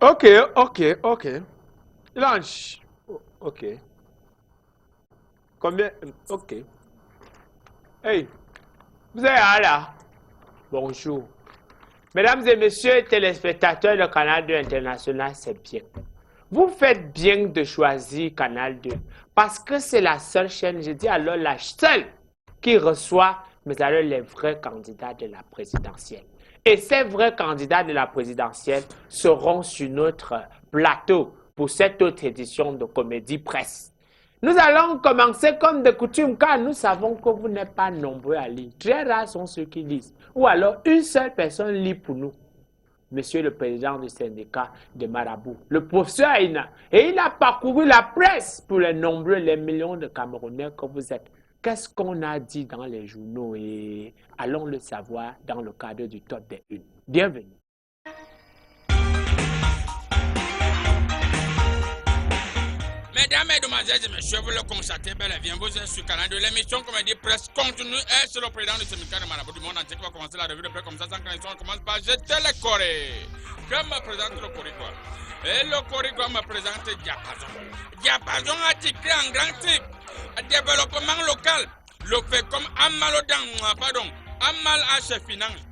Ok. Lunch. Ok. Combien? Ok. Hey, vous êtes là? Bonjour. Mesdames et messieurs téléspectateurs de Canal 2 International, c'est bien. Vous faites bien de choisir Canal 2 parce que c'est la seule chaîne, je dis alors la seule, qui reçoit, mais alors les vrais candidats de la présidentielle. Et ces vrais candidats de la présidentielle seront sur notre plateau pour cette autre édition de Comédie Presse. Nous allons commencer comme de coutume car nous savons que vous n'êtes pas nombreux à lire. Très rares sont ceux qui lisent. Ou alors une seule personne lit pour nous. Monsieur le président du syndicat de Marabout, le professeur Aïna. Et il a parcouru la presse pour les nombreux, les millions de Camerounais que vous êtes. Qu'est-ce qu'on a dit dans les journaux et allons le savoir dans le cadre du top des unes. Bienvenue. Mesdames, Mesdemoiselles et Messieurs, vous le constatez bel et bien, vous êtes sur le canal de l'émission Comédie Presse continue et c'est le président du syndicat de Marabout du monde entier qui va commencer la revue de presse comme ça sans connexion. On commence par jeter le Corée. Je me présente le Corée. Et le Corée me présente Diapason. Diapason a titré en grand titre développement local. Le fait comme Amal H Finance.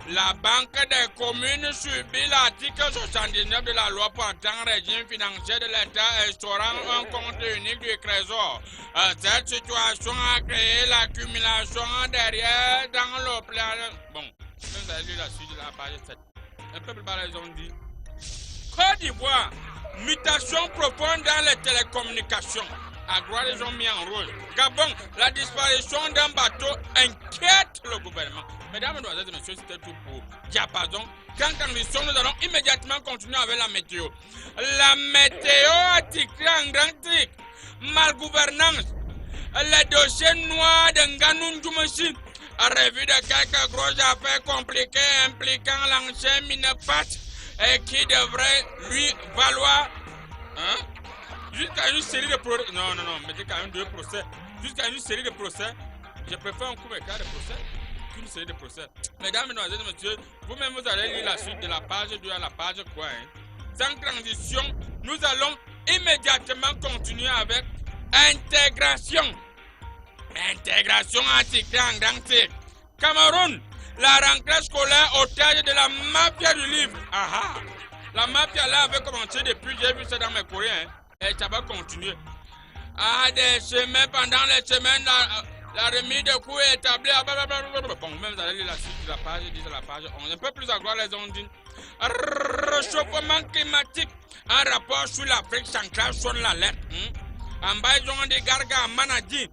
La Banque des communes subit l'article 79 de la loi portant régime financier de l'État instaurant un compte unique du Trésor. Cette situation a créé l'accumulation derrière dans le plan. Bon, vous avez lu la suite de la page 7. Un peu plus bas, ils ont dit. Côte d'Ivoire, mutation profonde dans les télécommunications. Agrois les ont mis en rôle. Gabon, la disparition d'un bateau inquiète le gouvernement. Mesdames, Mesdemoiselles et Messieurs, c'était tout pour Diapason. Quand condition, nous allons immédiatement continuer avec la météo. La météo a titré en grand titre. Malgouvernance. Les dossiers noirs de Nganoun Djoumassi. Revue de quelques grosses affaires compliquées impliquant l'ancien Minepat et qui devrait lui valoir jusqu'à une série de procès. Non, mettez quand même 2 procès. Jusqu'à une série de procès. Je préfère un court écart de procès qu'une série de procès. Mesdames, Mesdemoiselles et Messieurs, vous-même vous allez lire la suite de la page 2 à la page quoi. Sans transition, nous allons immédiatement continuer avec intégration. Intégration article en grand titre. Cameroun, la rentrée scolaire otage de la mafia du livre. La mafia là avait commencé depuis, j'ai vu ça dans mes courriers. Et ça va continuer. Des semaines, pendant les semaines, la remise de coûts est établie. Bon, même vous allez lire la suite de la page 10 à la page 11. Un peu plus à gloire, les ondines. Réchauffement climatique. Un rapport sur l'Afrique centrale sonne l'alerte. En bas, ils ont des gargas à Manadi.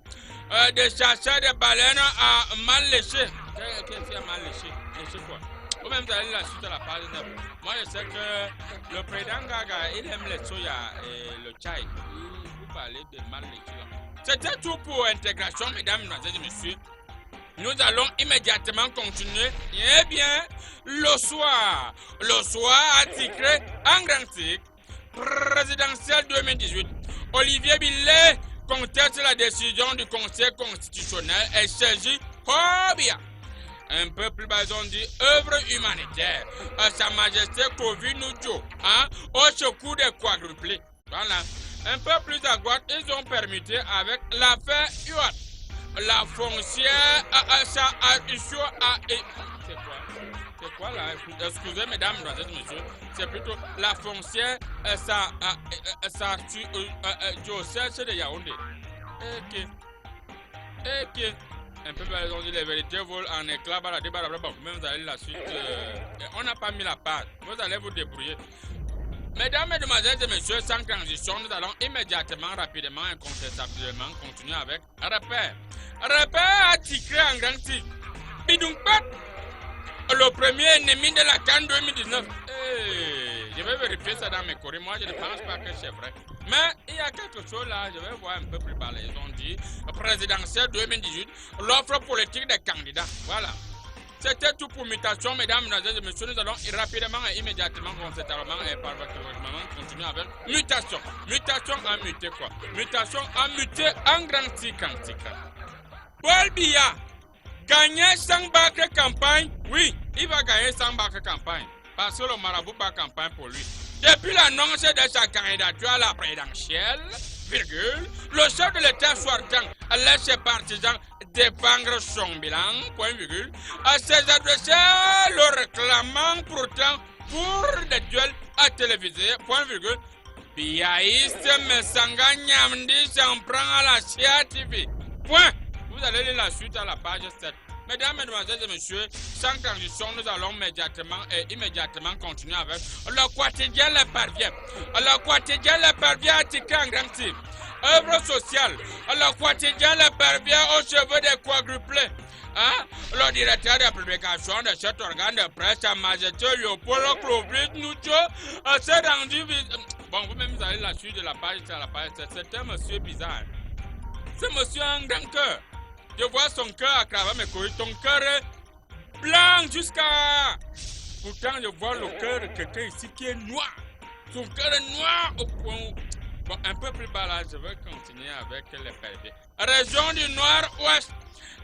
Des chasseurs de baleines à mal léché. Qu'est-ce qu'il y a mal léché? Léché quoi? Vous-même, vous allez lire la suite à la page 9. Moi, je sais que le président Gaga, il aime les soya et le chai. Vous parlez de mal léché. C'était tout pour intégration, mesdames, mesdemoiselles et messieurs. Nous allons immédiatement continuer. Eh bien, le soir a titré en grand titre présidentiel 2018. Olivier Billet conteste la décision du Conseil constitutionnel et saisit Hobia. Un peu plus bas, on dit œuvre humanitaire. Sa Majesté Covid Nudjo, au secours des quadruplés. Voilà. Un peu plus à droite, ils ont permuté avec l'affaire UAT. La foncière ça a issue à. C'est quoi là? Excusez mesdames, mesdemoiselles et messieurs. C'est plutôt la foncière ça diocèse de Yaoundé. Ok. Un peu plus, on dit les vérités volent en éclats, bon, même vous allez la suite. On n'a pas mis la page. Vous allez vous débrouiller. Mesdames, Mesdemoiselles et Messieurs, sans transition, nous allons immédiatement, rapidement, incontestablement continuer avec Repère. Repère a titré en grand titre. Bidoumpet, le premier ennemi de la CAN 2019. Je vais vérifier ça dans mes courriers. Moi, je ne pense pas que c'est vrai. Mais il y a quelque chose là, je vais voir un peu plus bas. Ils ont dit présidentielle 2018, l'offre politique des candidats. Voilà. C'était tout pour mutation, mesdames, mesdemoiselles et messieurs. Nous allons rapidement et immédiatement, concertablement et parfaitement continuer avec mutation. Mutation à muter quoi? Mutation à muter en grand titre. Paul Biya, gagner 100 bacs campagne. Oui, il va gagner 100 bacs campagne. parce que le marabout bat campagne pour lui. Depuis l'annonce de sa candidature à la présidentielle, virgule, le chef de l'État sortant laisse ses partisans défendre son bilan, point virgule, à ses adversaires le réclamant pourtant pour des duels à téléviser, point virgule. Piaïste Messanga Nyamdi s'en prend à la CATV. Point. Vous allez lire la suite à la page 7. Mesdames, Mesdemoiselles et Messieurs, sans transition, nous allons immédiatement continuer avec le quotidien Le Parvient. Le quotidien Le Parvient a titré en grand titre. Œuvre sociale. Le quotidien Le Parvient aux cheveux des quadruplés. Hein? Le directeur de publication de cet organe de presse, Sa Majesté Léopold Clovis Nucho, s'est rendu Bon, vous-même, vous allez la suite de la page, c'est à la page 7. C'est un monsieur bizarre. Ce monsieur a un grand cœur. Je vois son cœur à travers mes couilles. Ton cœur est blanc jusqu'à... Pourtant, je vois le cœur de quelqu'un ici qui est noir. Son cœur est noir au point. Bon, un peu plus bas là, je vais continuer avec les pervers. Région du Nord-Ouest.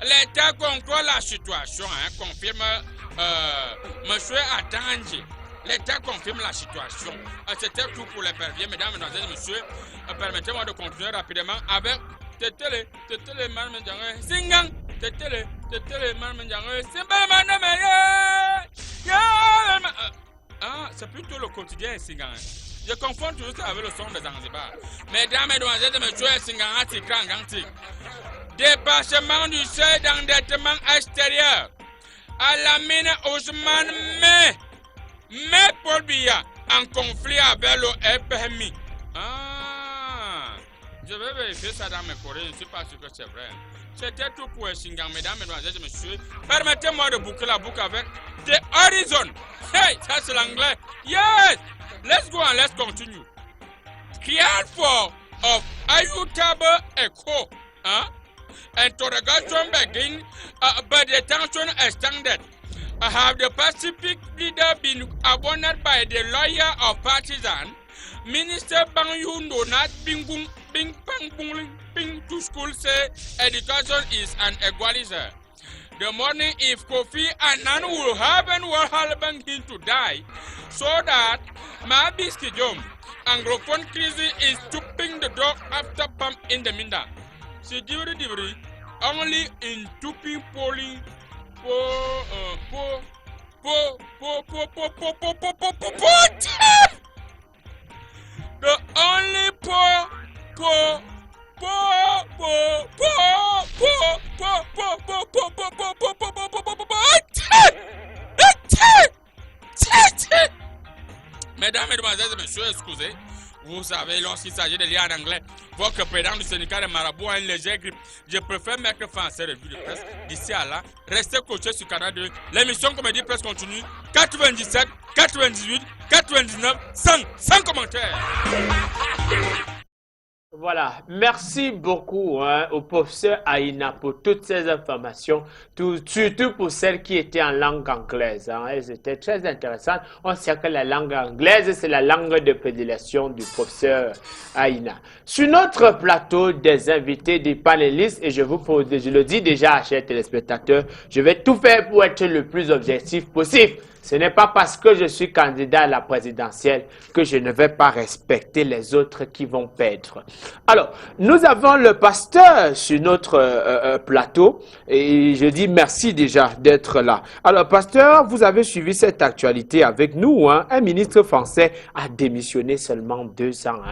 L'État contrôle la situation, hein, confirme monsieur Atanji. L'État confirme la situation. C'était tout pour les pervers, mesdames, mesdemoiselles et messieurs. Permettez-moi de continuer rapidement avec Tetele, Marmenjangé, Singang, Tetele, Marmenjangé, Ah, c'est plutôt le quotidien Singang. Je confonds toujours ça avec le son de Zanzibar. Mesdames, mesdemoiselles et messieurs, Singang a titré en grand titre. Dépassement du seuil d'endettement extérieur. À la mine Ousmane mais Paul Biya en conflit avec le FMI. Ah, je vais vérifier ça dans mes courriers, je ne suis pas sûr que c'est vrai. C'était tout pour Singang, mesdames, mesdemoiselles et messieurs. Permettez-moi de boucler la boucle avec The Horizon. Hey, ça c'est l'anglais. Yes, let's go and let's continue. Create for of Ayutaba Echo. Huh? Interrogation begin, but the tension extended. Have the Pacific leader been abandoned by the lawyer of partisan? Minister Bang Yun do not bing pang bing to school say education is an equalizer. The morning if Kofi Annan will have and will help him to die, so that Mabiski Jom Anglophone crisis is stopping the dog after pump in the minda. Security only in Tupi polling the only Mesdames, Mesdemoiselles et Messieurs, excusez. Vous savez, lorsqu'il s'agit de lire en anglais, votre président du syndicat de Marabout a une légère grippe. Je préfère mettre fin à cette revue de presse. D'ici à là, restez coachés sur Canal 2. L'émission Comédie Presse continue. 97, 98, 99, 100 commentaires. Voilà, merci beaucoup au professeur Aina pour toutes ces informations, surtout pour celles qui étaient en langue anglaise. Elles étaient très intéressantes. On sait que la langue anglaise, c'est la langue de prédilection du professeur Aina. Sur notre plateau des invités, des panélistes, et je le dis déjà, chers téléspectateurs, je vais tout faire pour être le plus objectif possible. Ce n'est pas parce que je suis candidat à la présidentielle que je ne vais pas respecter les autres qui vont perdre. Alors, nous avons le pasteur sur notre plateau et je dis merci déjà d'être là. Alors, pasteur, vous avez suivi cette actualité avec nous. Un ministre français a démissionné seulement 2 ans.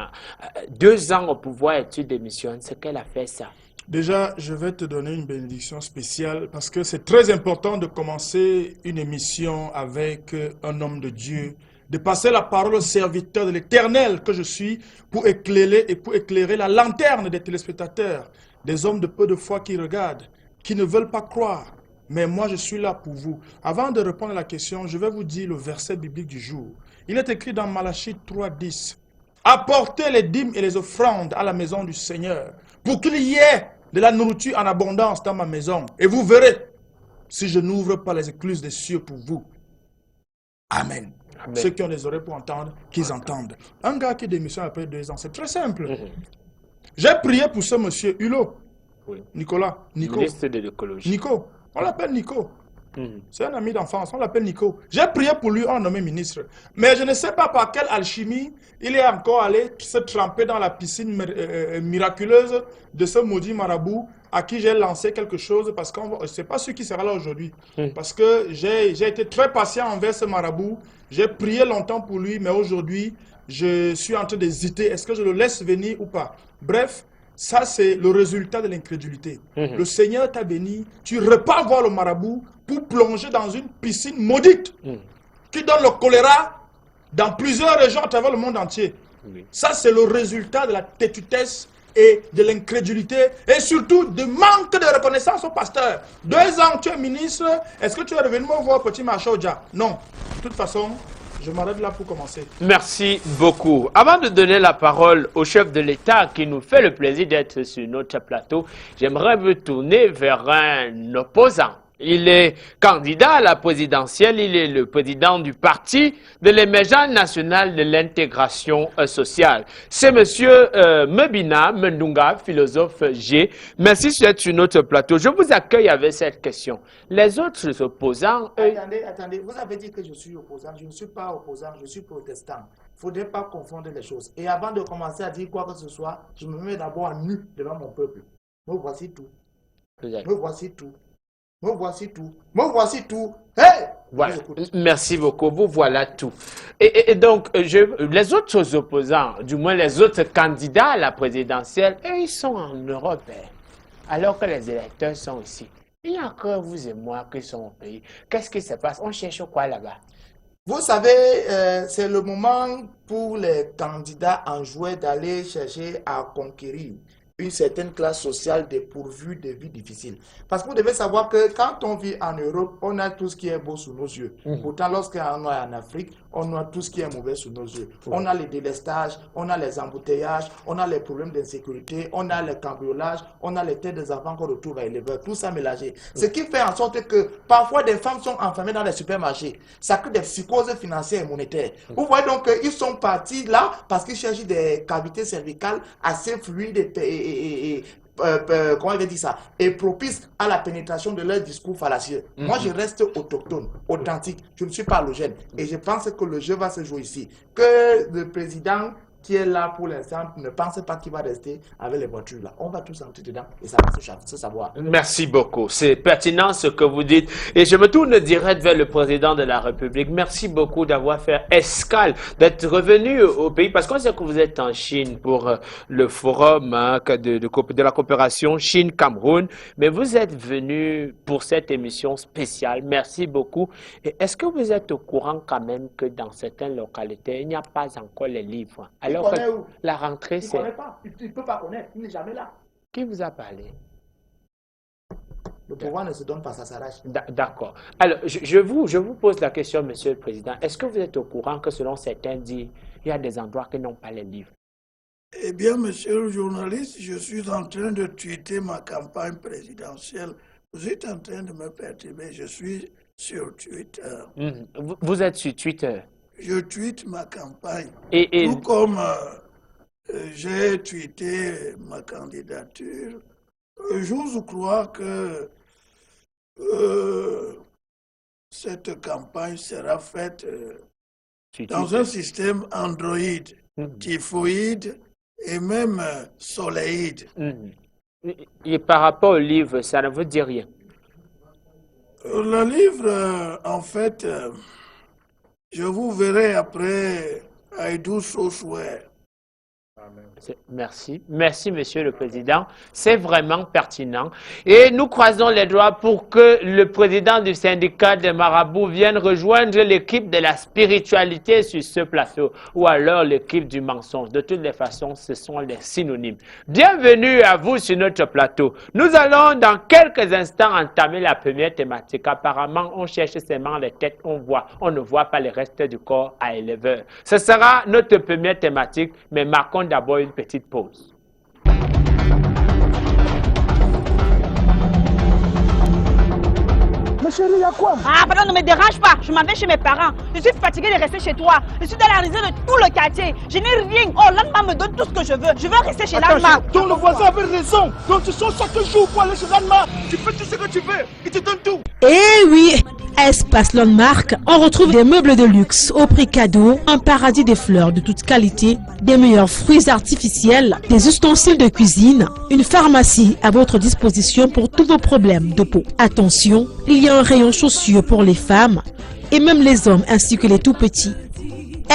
2 ans au pouvoir et tu démissionnes. C'est qu'elle a fait ça. Déjà, je vais te donner une bénédiction spéciale parce que c'est très important de commencer une émission avec un homme de Dieu, de passer la parole au serviteur de l'Éternel que je suis pour éclairer la lanterne des téléspectateurs, des hommes de peu de foi qui regardent, qui ne veulent pas croire. Mais moi, je suis là pour vous. Avant de répondre à la question, je vais vous dire le verset biblique du jour. Il est écrit dans Malachie 3:10. Apportez les dîmes et les offrandes à la maison du Seigneur pour qu'il y ait de la nourriture en abondance dans ma maison. Et vous verrez si je n'ouvre pas les écluses des cieux pour vous. Amen. Amen. Ceux qui ont des oreilles pour entendre, qu'ils entendent. Un gars qui démissionne après 2 ans, c'est très simple. J'ai prié pour ce monsieur Hulot. Oui. Nicolas. Nico. Ministre de l'écologie. Nico. On l'appelle Nico. C'est un ami d'enfance, on l'appelle Nico. J'ai prié pour lui, on l'a nommé ministre. Mais je ne sais pas par quelle alchimie il est encore allé se tremper dans la piscine miraculeuse de ce maudit marabout à qui j'ai lancé quelque chose parce que ce n'est pas celui qui sera là aujourd'hui. Parce que j'ai été très patient envers ce marabout. J'ai prié longtemps pour lui, mais aujourd'hui, je suis en train d'hésiter. Est-ce que je le laisse venir ou pas? Bref, ça c'est le résultat de l'incrédulité. Le Seigneur t'a béni, tu repars voir le marabout pour plonger dans une piscine maudite qui donne le choléra dans plusieurs régions à travers le monde entier. Ça c'est le résultat de la têtutesse et de l'incrédulité et surtout du manque de reconnaissance au pasteur. 2 ans tu es ministre, est-ce que tu es revenu me voir petit Machaudja? Non. De toute façon, je m'arrête là pour commencer. Merci beaucoup. Avant de donner la parole au chef de l'État qui nous fait le plaisir d'être sur notre plateau, j'aimerais me tourner vers un opposant. Il est candidat à la présidentielle, il est le président du parti de l'émergence nationale de l'intégration sociale. C'est M. Mebina Mendunga, philosophe G. Merci d'être sur notre plateau. Je vous accueille avec cette question. Les autres opposants... Attendez, vous avez dit que je suis opposant. Je ne suis pas opposant, je suis protestant. Il ne faudrait pas confondre les choses. Et avant de commencer à dire quoi que ce soit, je me mets d'abord à nu devant mon peuple. Me voici tout. Me voici tout. Me voici tout. Me voici tout. Hey! Voilà. Merci beaucoup. Vous voilà tout. Et donc, les autres opposants, du moins les autres candidats à la présidentielle, eux, ils sont en Europe, alors que les électeurs sont ici. Il n'y a que vous et moi qui sommes au pays. Qu'est-ce qui se passe? On cherche quoi là-bas? Vous savez, c'est le moment pour les candidats en jouet d'aller chercher à conquérir une certaine classe sociale dépourvue de vie difficile. Parce que vous devez savoir que quand on vit en Europe, on a tout ce qui est beau sous nos yeux. Pourtant, lorsqu'on est en Afrique, on a tout ce qui est mauvais sous nos yeux. On a les délestages, on a les embouteillages, on a les problèmes d'insécurité, on a les cambriolages, on a les têtes des enfants qu'on retrouve à éleveurs, tout ça mélangé. Ce qui fait en sorte que parfois des femmes sont enfermées dans les supermarchés. Ça crée des psychoses financières et monétaires. Vous voyez donc qu'ils sont partis là parce qu'ils cherchent des cavités cervicales assez fluides et comment il veut dire ça, et propice à la pénétration de leur discours fallacieux. Moi, je reste autochtone, authentique. Je ne suis pas allogène. Et je pense que le jeu va se jouer ici. Que le président qui est là pour l'instant ne pense pas qu'il va rester avec les voitures là. On va tous entrer dedans et ça va se savoir. Merci beaucoup. C'est pertinent ce que vous dites. Et je me tourne direct vers le président de la République. Merci beaucoup d'avoir fait escale, d'être revenu au pays, parce qu'on sait que vous êtes en Chine pour le forum de la coopération Chine-Cameroun, mais vous êtes venu pour cette émission spéciale. Merci beaucoup. Et est-ce que vous êtes au courant quand même que dans certaines localités, il n'y a pas encore les livres? Alors que la rentrée, c'est... Il ne connaît pas. Il ne peut pas connaître. Il n'est jamais là. Qui vous a parlé? Le pouvoir ne se donne pas, ça s'arrache. D'accord. Alors, je vous pose la question, Monsieur le Président. Est-ce que vous êtes au courant que selon certains dits, il y a des endroits qui n'ont pas les livres? Eh bien, monsieur le journaliste, je suis en train de tweeter ma campagne présidentielle. Vous êtes en train de me perturber. Je suis sur Twitter. Vous êtes sur Twitter? Je tweete ma campagne. Et tout comme j'ai tweeté ma candidature, j'ose croire que cette campagne sera faite dans un système Android, typhoïde et même soleïde. Et par rapport au livre, ça ne vous dit rien? Le livre, en fait, je vous verrai après Aïdou Sochouer. Merci. Merci, Monsieur le Président. C'est vraiment pertinent. Et nous croisons les doigts pour que le président du syndicat des marabouts vienne rejoindre l'équipe de la spiritualité sur ce plateau, ou alors l'équipe du mensonge. De toutes les façons, ce sont les synonymes. Bienvenue à vous sur notre plateau. Nous allons dans quelques instants entamer la première thématique. Apparemment, on cherche seulement les têtes, on ne voit pas le reste du corps à éleveur. Ce sera notre première thématique, mais marquons d'abord une petite pause. Mais chérie, il y a quoi? Ah, pardon, ne me dérange pas. Je m'en vais chez mes parents. Je suis fatiguée de rester chez toi. Je suis dans la risée de tout le quartier. Je n'ai rien. Oh, Landma me donne tout ce que je veux. Je veux rester chez Landma. Donc le voisin avait raison. Donc tu sors chaque jour pour aller chez Landma. Tu fais tout ce que tu veux. Il te donne tout. Eh oui, à Espace Landmark, on retrouve des meubles de luxe au prix cadeau, un paradis des fleurs de toute qualité, des meilleurs fruits artificiels, des ustensiles de cuisine, une pharmacie à votre disposition pour tous vos problèmes de peau. Attention, il y a un rayon chaussures pour les femmes et même les hommes ainsi que les tout petits.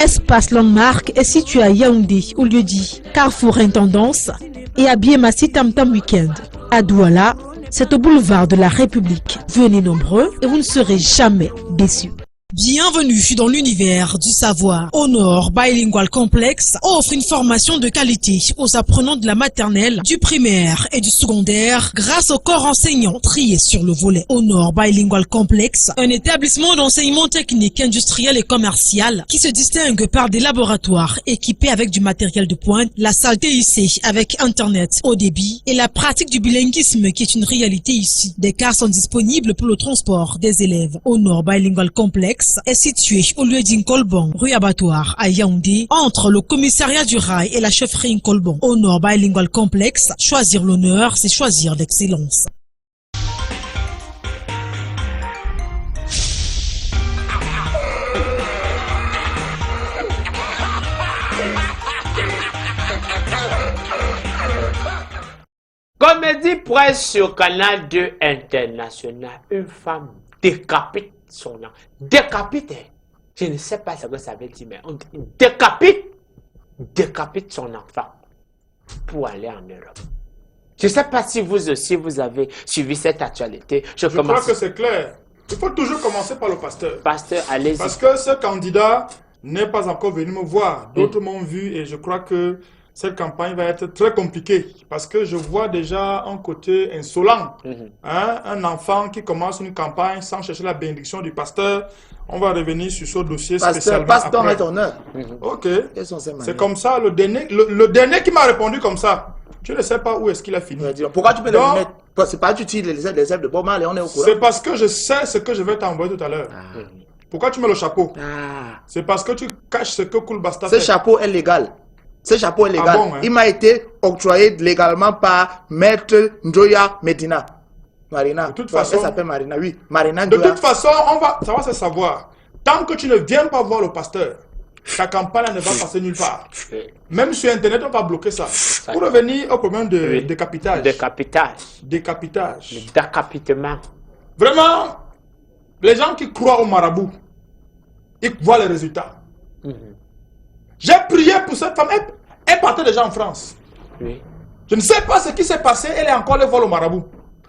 Espace Landmark est situé à Yaoundé, au lieu-dit Carrefour Intendance, et à Biémassi Tam Tam Weekend. À Douala, c'est au boulevard de la République. Venez nombreux et vous ne serez jamais déçus. Bienvenue dans l'univers du savoir. Honor Bilingual Complex offre une formation de qualité aux apprenants de la maternelle, du primaire et du secondaire grâce au corps enseignant trié sur le volet. Honor Bilingual Complex, un établissement d'enseignement technique, industriel et commercial qui se distingue par des laboratoires équipés avec du matériel de pointe, la salle TIC avec Internet haut débit et la pratique du bilinguisme qui est une réalité ici. Des cars sont disponibles pour le transport des élèves. Honor Bilingual Complex est situé au lieu d'Inkolbon, rue Abattoir à Yaoundé, entre le commissariat du rail et la chefferie Inkolbon. Honor Bilingual Complex, choisir l'honneur, c'est choisir l'excellence. Comédie presse sur Canal 2 International. Une femme décapite son enfant. Décapite, je ne sais pas ce que ça veut dire, mais on décapite son enfant pour aller en Europe. Je ne sais pas si vous aussi vous avez suivi cette actualité. Je crois que c'est clair. Il faut toujours commencer par le pasteur. Pasteur, allez-y. Parce que ce candidat n'est pas encore venu me voir. D'autres m'ont vu et je crois que cette campagne va être très compliquée. Parce que je vois déjà un côté insolent. Un enfant qui commence une campagne sans chercher la bénédiction du pasteur. On va revenir sur ce dossier spécialement Pasteur après. est honneur. Ok. C'est C'est comme ça. Le dernier qui m'a répondu comme ça, je ne sais pas où est-ce qu'il a fini. Pourquoi tu peux le Donc, mettre? C'est pas utile les élèves de Bob Marley, on est au courant. c'est parce que je sais ce que je vais t'envoyer tout à l'heure. Pourquoi tu mets le chapeau? C'est parce que tu caches ce que Koul Basta Ce fait. chapeau est légal. Ce chapeau est légal. Ah bon, hein? Il m'a été octroyé légalement par Maître Ndoya Medina. Marina. De toute façon- Elle s'appelle Marina, oui. Marina De Ndoya. toute façon, ça va se savoir. Tant que tu ne viens pas voir le pasteur, ta campagne ne va passer nulle part. Même sur Internet, on va bloquer ça. Pour revenir au problème de décapitage. Décapitage. Décapitage. Décapitement. Vraiment, les gens qui croient au marabout, ils voient les résultats. J'ai prié pour cette femme. Elle partait déjà en France. Oui. Je ne sais pas ce qui s'est passé. Elle est encore allée voir le marabout.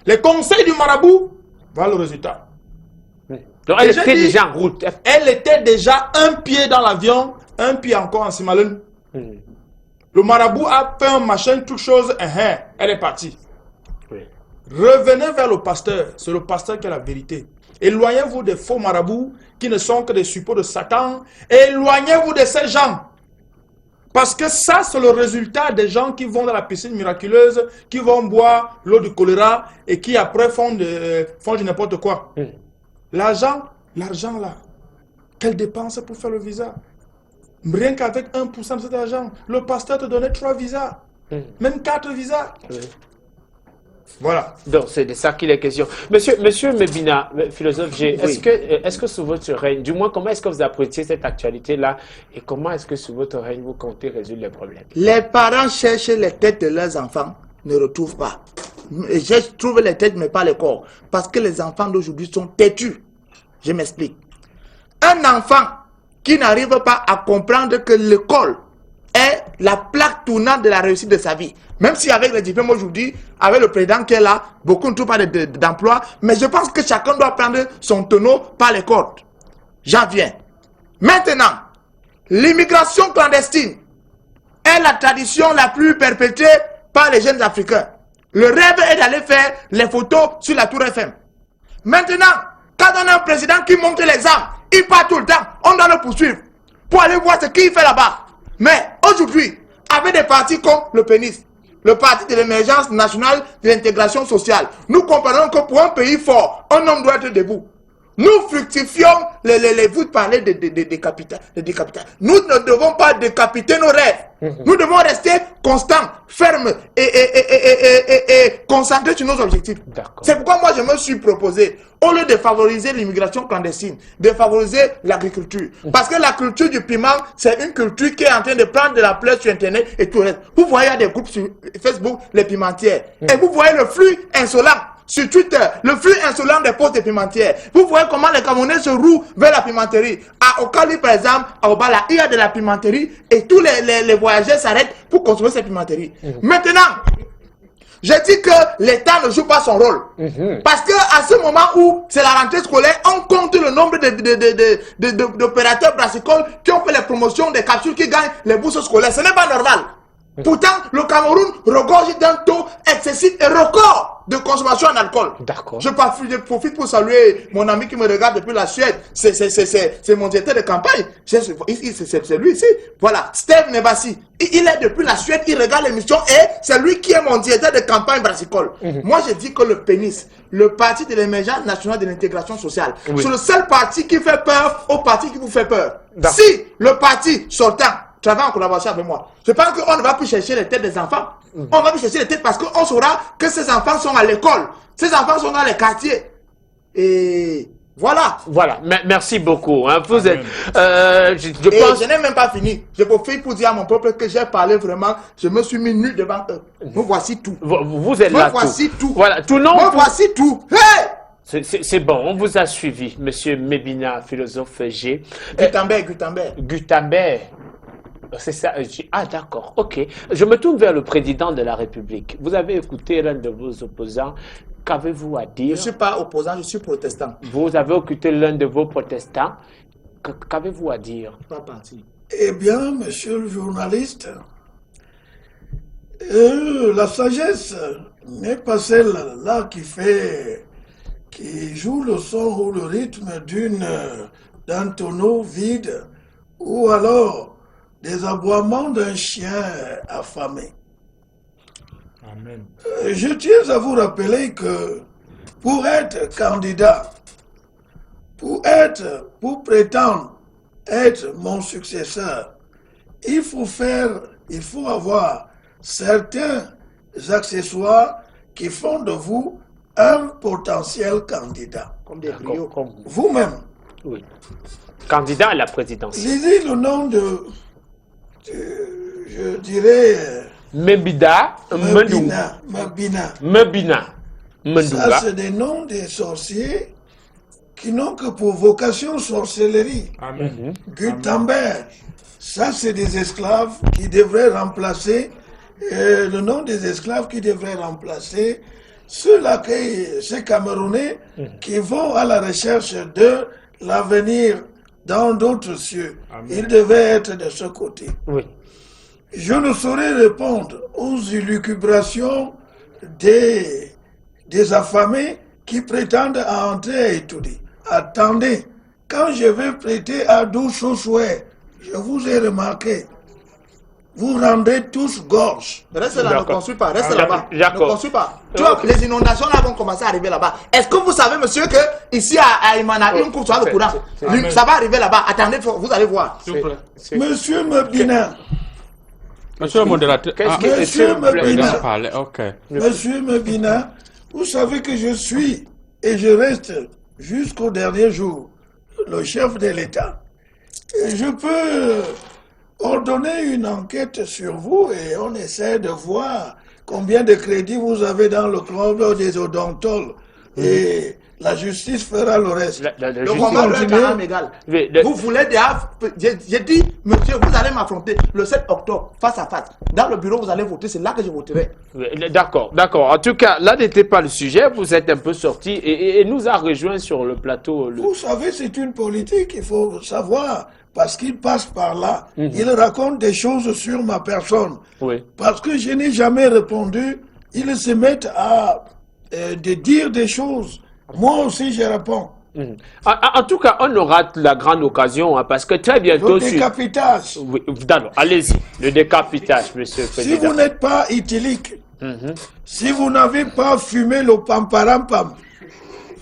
Les conseils du marabout, voilà le résultat. Donc elle Et j'ai était dit- déjà en route. Elle était déjà un pied dans l'avion, un pied encore en Simalène. Le marabout a fait un machin, toute chose, elle est partie. Oui. Revenez vers le pasteur, c'est le pasteur qui a la vérité. Éloignez-vous des faux marabouts qui ne sont que des suppôts de Satan. Éloignez-vous de ces gens. Parce que ça, c'est le résultat des gens qui vont dans la piscine miraculeuse, qui vont boire l'eau du choléra et qui après font du n'importe quoi. L'argent là, qu'elle dépense pour faire le visa. Rien qu'avec 1% de cet argent, le pasteur te donnait 3 visas, même 4 visas. Voilà. Donc c'est de ça qu'il est question. Monsieur Mebina, philosophe G, est-ce que sous votre règne, du moins comment est-ce que vous appréciez cette actualité-là et comment est-ce que sous votre règne vous comptez résoudre les problèmes? Les parents cherchent les têtes de leurs enfants, ne retrouvent pas. Je trouve les têtes, mais pas les corps. Parce que les enfants d'aujourd'hui sont têtus. Je m'explique. Un enfant qui n'arrive pas à comprendre que l'école est la plaque tournante de la réussite de sa vie. Même si avec les diplômes aujourd'hui, avec le président qui est là, beaucoup ne trouvent pas d'emploi. Mais je pense que chacun doit prendre son tonneau par les cordes. J'en viens. Maintenant, l'immigration clandestine est la tradition la plus perpétrée par les jeunes Africains. Le rêve est d'aller faire les photos sur la Tour FM. Maintenant, quand on a un président qui montre l'exemple, il part tout le temps, on doit le poursuivre pour aller voir ce qu'il fait là-bas. Mais aujourd'hui, avec des partis comme le PENIS, le parti de l'émergence nationale de l'intégration sociale, nous comprenons que pour un pays fort, un homme doit être debout. Nous fructifions vous parlez de décapitation. Nous ne devons pas décapiter nos rêves. Nous devons rester constants, fermes et concentrés sur nos objectifs. C'est pourquoi moi je me suis proposé, au lieu de favoriser l'immigration clandestine, de favoriser l'agriculture. Parce que la culture du piment, c'est une culture qui est en train de prendre de la place sur Internet et tout le reste. Vous voyez, il y a des groupes sur Facebook, les pimentières. Et vous voyez le flux insolent sur Twitter, le flux insolent des postes de pimentières. Vous voyez comment les Camerounais se rouent vers la pimenterie. À Okali, par exemple, à Obala, il y a de la pimenterie et tous les voyageurs s'arrêtent pour consommer cette pimenterie. Maintenant, je dis que l'État ne joue pas son rôle. Parce que à ce moment où c'est la rentrée scolaire, on compte le nombre d'opérateurs brassicoles qui ont fait les promotions des capsules qui gagnent les bourses scolaires. Ce n'est pas normal. Pourtant, le Cameroun regorge d'un taux excessif et record de consommation en alcool. D'accord. Je profite pour saluer mon ami qui me regarde depuis la Suède. C'est mon directeur de campagne. C'est lui ici. Voilà, Steve Nebassi. Il est depuis la Suède, il regarde l'émission et c'est lui qui est mon directeur de campagne brassicole. Moi, je dis que le PENIS, le Parti de l'émergence nationale de l'intégration sociale, c'est le seul parti qui fait peur au parti qui vous fait peur. Si le parti sortant travaille en collaboration avec moi, je pense qu'on ne va plus chercher les têtes des enfants. On va plus chercher les têtes parce qu'on saura que ces enfants sont à l'école. Ces enfants sont dans les quartiers. Et voilà. Voilà, merci beaucoup. Hein. Vous êtes, je n'ai même pas fini. Je profite pour dire à mon peuple que j'ai parlé vraiment. Je me suis mis nu devant eux. Me voici tout. Vous êtes là. Me voici tout. Voilà, tout non. Me voici tout. Hey! C'est bon, on vous a suivi, monsieur Mebina, philosophe G. Gutenberg. C'est ça. Ah, d'accord. Ok. Je me tourne vers le président de la République. Vous avez écouté l'un de vos opposants. Qu'avez-vous à dire? Je ne suis pas opposant, je suis protestant. Vous avez écouté l'un de vos protestants. Qu'avez-vous à dire? Pas parti. Eh bien, monsieur le journaliste, la sagesse n'est pas celle-là qui joue le son ou le rythme d'un tonneau vide ou alors des aboiements d'un chien affamé. Amen. Je tiens à vous rappeler que pour être candidat, pour prétendre être mon successeur, il faut avoir certains accessoires qui font de vous un potentiel candidat. Comme des griots. Vous-même. Oui. Candidat à la présidence. Lisez le nom je dirais... Mebina. Ça, c'est des noms des sorciers qui n'ont que pour vocation sorcellerie. Amen. Gutenberg, ça, c'est des esclaves qui devraient remplacer, le nom des esclaves qui devraient remplacer ces Camerounais qui vont à la recherche de l'avenir dans d'autres cieux. Amen. Ils devaient être de ce côté. Oui. Je ne saurais répondre aux élucubrations des affamés qui prétendent à entrer à étudier. Attendez, quand je vais prêter à Douchouchoué, je vous ai remarqué, vous rendez tous gorge. Reste là, ne construis pas, reste là-bas. Ne construis pas. Tu vois, les inondations là vont commencer à arriver là-bas. Est-ce que vous savez, monsieur, que ici à Imana, une course sur le courant, ça va arriver là-bas. Attendez, vous allez voir. Monsieur Mebina. Monsieur le modérateur, Monsieur Mebina, vous savez que je suis et je reste jusqu'au dernier jour le chef de l'État. Et je peux ordonner une enquête sur vous et on essaie de voir combien de crédits vous avez dans le club des odontoles. Et la justice fera le reste. Le combat est quand même égal. Vous voulez déjà... J'ai dit, monsieur, vous allez m'affronter le 7 octobre, face à face. Dans le bureau, vous allez voter, c'est là que je voterai. D'accord. En tout cas, là n'était pas le sujet. Vous êtes un peu sorti et nous a rejoint sur le plateau. Vous savez, c'est une politique, il faut savoir. Parce qu'il passe par là. Il raconte des choses sur ma personne. Oui. Parce que je n'ai jamais répondu. Ils se mettent à dire des choses. Moi aussi, je réponds. En tout cas, on aura la grande occasion, hein, parce que très bientôt... Le décapitage. Oui, allez-y, le décapitage, monsieur le président. Si vous n'êtes pas italique, si vous n'avez pas fumé le pamparampam,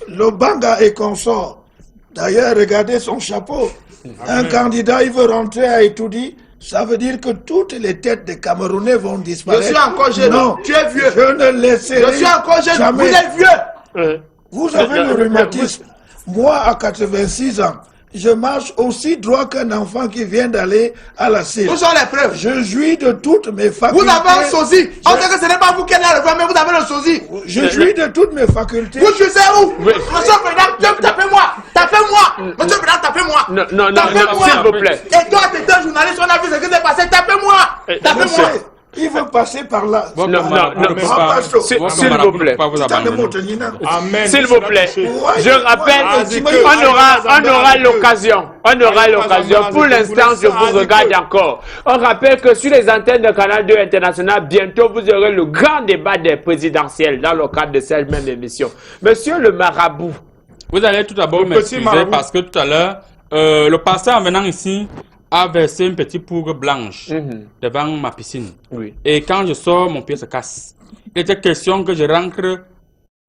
le banga et consort, D'ailleurs, regardez son chapeau. Un candidat, il veut rentrer à Etoudi. Ça veut dire que toutes les têtes des Camerounais vont disparaître. Je suis encore jeune. Non, Tu es vieux. Je ne laisserai Je suis encore jeune. jamais. Vous êtes vieux. Vous avez le rhumatisme. Moi, à 86 ans, je marche aussi droit qu'un enfant qui vient d'aller à la cire. Où sont les preuves? Je jouis de toutes mes facultés. Vous avez un sosie. On sait que ce n'est pas vous qui êtes là, mais vous avez le sosie. Je jouis de toutes mes facultés. Vous jouissez où? Monsieur le Président, tapez-moi. Tapez-moi. Monsieur le Président, tapez-moi. Non, s'il vous plaît. Et toi, tu es un journaliste, on a vu ce qui s'est passé. Tapez-moi. Tapez-moi. Il veut passer par là. Non, s'il vous plaît. Amen. S'il vous plaît, je rappelle, on aura l'occasion. On aura l'occasion. Pour l'instant, je vous regarde encore. On rappelle que sur les antennes de Canal 2 International, bientôt vous aurez le grand débat des présidentielles dans le cadre de cette même émission. Monsieur le marabout. Vous allez tout d'abord m'excuser parce que tout à l'heure, le pasteur en venant ici a versé une petite poudre blanche devant ma piscine. Oui. Et quand je sors, mon pied se casse. Il était question que je rentre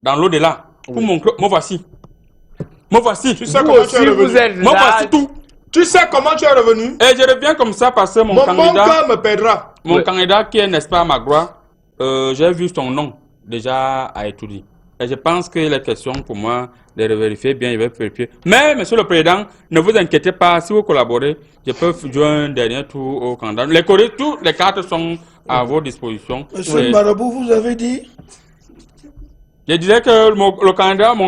dans l'au-delà. Pour montrer, me voici. Me voici. Tu sais comment tu es revenu? Me voici tout. Tu sais comment tu es revenu? Et je reviens comme ça parce que mon candidat... cœur me perdra. Mon candidat qui est, n'est-ce pas, Magua, j'ai vu son nom déjà à étudier. Et je pense qu'il est question pour moi de vérifier bien, il va vérifier. Mais, monsieur le président, ne vous inquiétez pas, si vous collaborez, je peux jouer un dernier tour au candidat. Toutes les cartes sont à vos dispositions. Monsieur le marabout, vous avez dit? Je disais que mon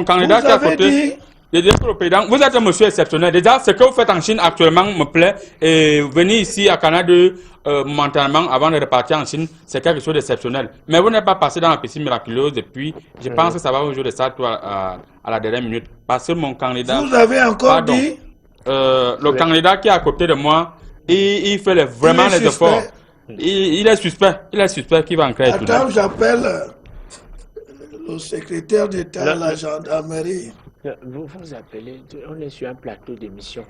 candidat qui est à côté... Je disais que le président, vous êtes un monsieur exceptionnel. Déjà, ce que vous faites en Chine actuellement me plaît. Et venir ici à Canada momentanément avant de repartir en Chine, c'est quelque chose d'exceptionnel. Mais vous n'êtes pas passé dans la piscine miraculeuse et puis je pense que ça va vous jouer de ça à la dernière minute. Parce que mon candidat... Vous avez encore dit? Le candidat qui est à côté de moi, il fait vraiment les efforts. Il est suspect. Il est suspect qu'il va en créer. Attends, j'appelle le secrétaire d'État à la gendarmerie. Vous appelez, on est sur un plateau d'émission.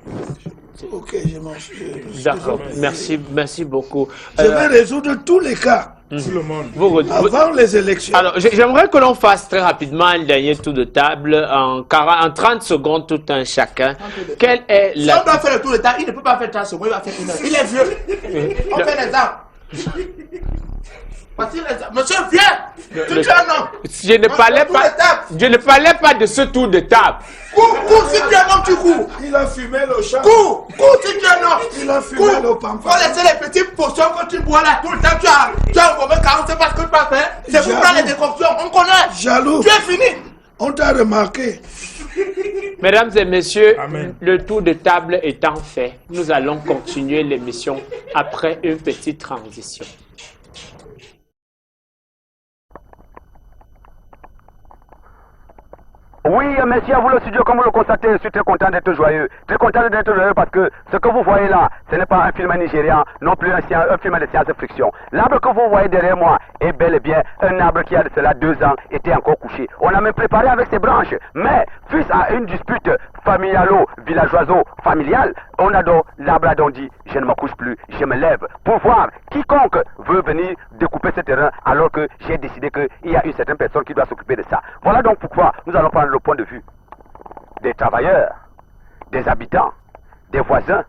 Ok, je m'en suis. D'accord, merci beaucoup. Je vais résoudre tous les cas. Tout le monde. Avant les élections. Alors, j'aimerais que l'on fasse très rapidement un dernier tour de table en 30 secondes tout un chacun. Quelle est la... Si on doit faire le tour de table, il ne peut pas faire 30 secondes, il va faire 1 heure. Il est vieux. On fait les armes. Monsieur, viens! Tu es un homme! Je ne parlais pas de ce tour de table. Cours, si tu es un homme, tu cours! Il a fumé le chat. Cours, si tu es un homme! Il a fumé le pampin. Faut laisser les petites potions que tu bois là tout le temps. Tu as un mauvais carreau, c'est parce que tu vas faire. C'est pour prendre les décoctions, on connaît! Jaloux! Tu es fini! On t'a remarqué. Mesdames et messieurs, Amen. Le tour de table étant fait, nous allons continuer l'émission après une petite transition. Oui, merci à vous le studio, comme vous le constatez, je suis très content d'être joyeux. Très content d'être joyeux parce que ce que vous voyez là, ce n'est pas un film nigérian, non plus un film de science-fiction. L'arbre que vous voyez derrière moi est bel et bien un arbre qui a de cela 2 ans était encore couché. On a même préparé avec ses branches, mais fût à une dispute familiale, on a donc l'arbre a donc dit, je ne me couche plus, je me lève pour voir quiconque veut venir découper ce terrain alors que j'ai décidé qu'il y a une certaine personne qui doit s'occuper de ça. Voilà donc pourquoi nous allons prendre le point de vue des travailleurs, des habitants, des voisins,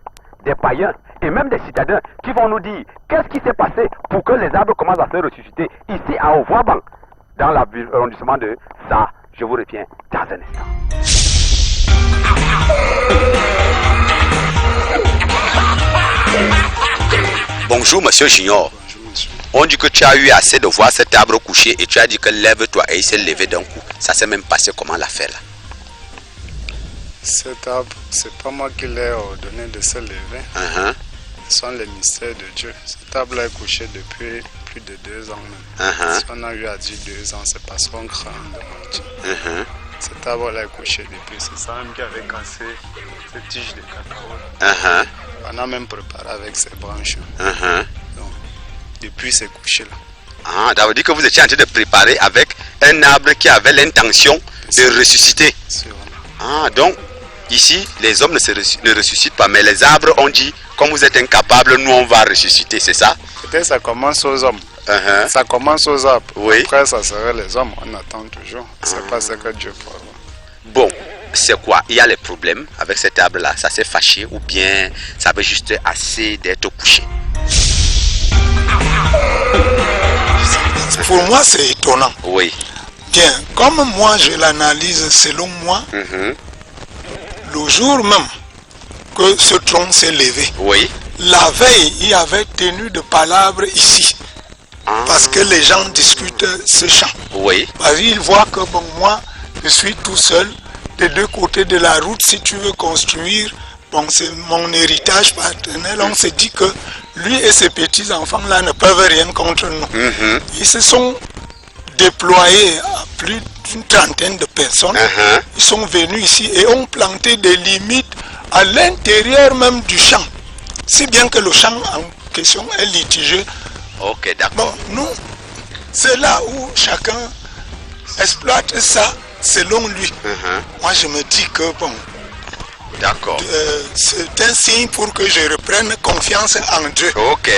des païens et même des citadins qui vont nous dire qu'est-ce qui s'est passé pour que les arbres commencent à se ressusciter ici à Ovoaban, dans l'arrondissement de ça. Je vous reviens dans un instant. Bonjour, monsieur Junior. On dit que tu as eu assez de voir cet arbre couché et tu as dit que lève-toi et il s'est levé d'un coup. Ça s'est même passé comment l'affaire là? Cet arbre, c'est pas moi qui l'ai ordonné de se lever. Ce sont les mystères de Dieu. Cet arbre est couché depuis plus de 2 ans même. Si on a eu à dire 2 ans, c'est parce qu'on craint de mentir. Cet arbre là est couché depuis. C'est ça même qui avait cassé cette tige de cacao. On a même préparé avec ses branches. Donc, depuis c'est couché là. Ah, ça veut dire que vous étiez en train de préparer avec un arbre qui avait l'intention de ressusciter. Ah, donc ici les hommes ne ressuscitent pas, mais les arbres ont dit, comme vous êtes incapables, nous on va ressusciter, c'est ça? Peut-être ça commence aux hommes. Ça commence aux arbres. Oui. Après ça serait les hommes, on attend toujours. C'est pas ce que Dieu peut avoir. Bon, c'est quoi? Il y a les problèmes avec cet arbre-là, ça s'est fâché ou bien ça veut juste assez d'être couché? Pour moi, c'est étonnant. Oui. Bien, comme moi je l'analyse selon moi, le jour même que ce tronc s'est levé, oui, la veille, il y avait tenu de palabres ici. Parce que les gens discutent ce champ. Oui. Parce qu'ils voient que bon, moi, je suis tout seul des deux côtés de la route. Si tu veux construire, bon, c'est mon héritage paternel. On se dit que lui et ses petits-enfants-là ne peuvent rien contre nous. Ils se sont déployés à plus d'une trentaine de personnes. Ils sont venus ici et ont planté des limites à l'intérieur même du champ. Si bien que le champ en question est litigieux. Ok, d'accord. Bon, nous, c'est là où chacun exploite ça selon lui. Moi, je me dis que, bon, d'accord. C'est un signe pour que je reprenne confiance en Dieu. Ok,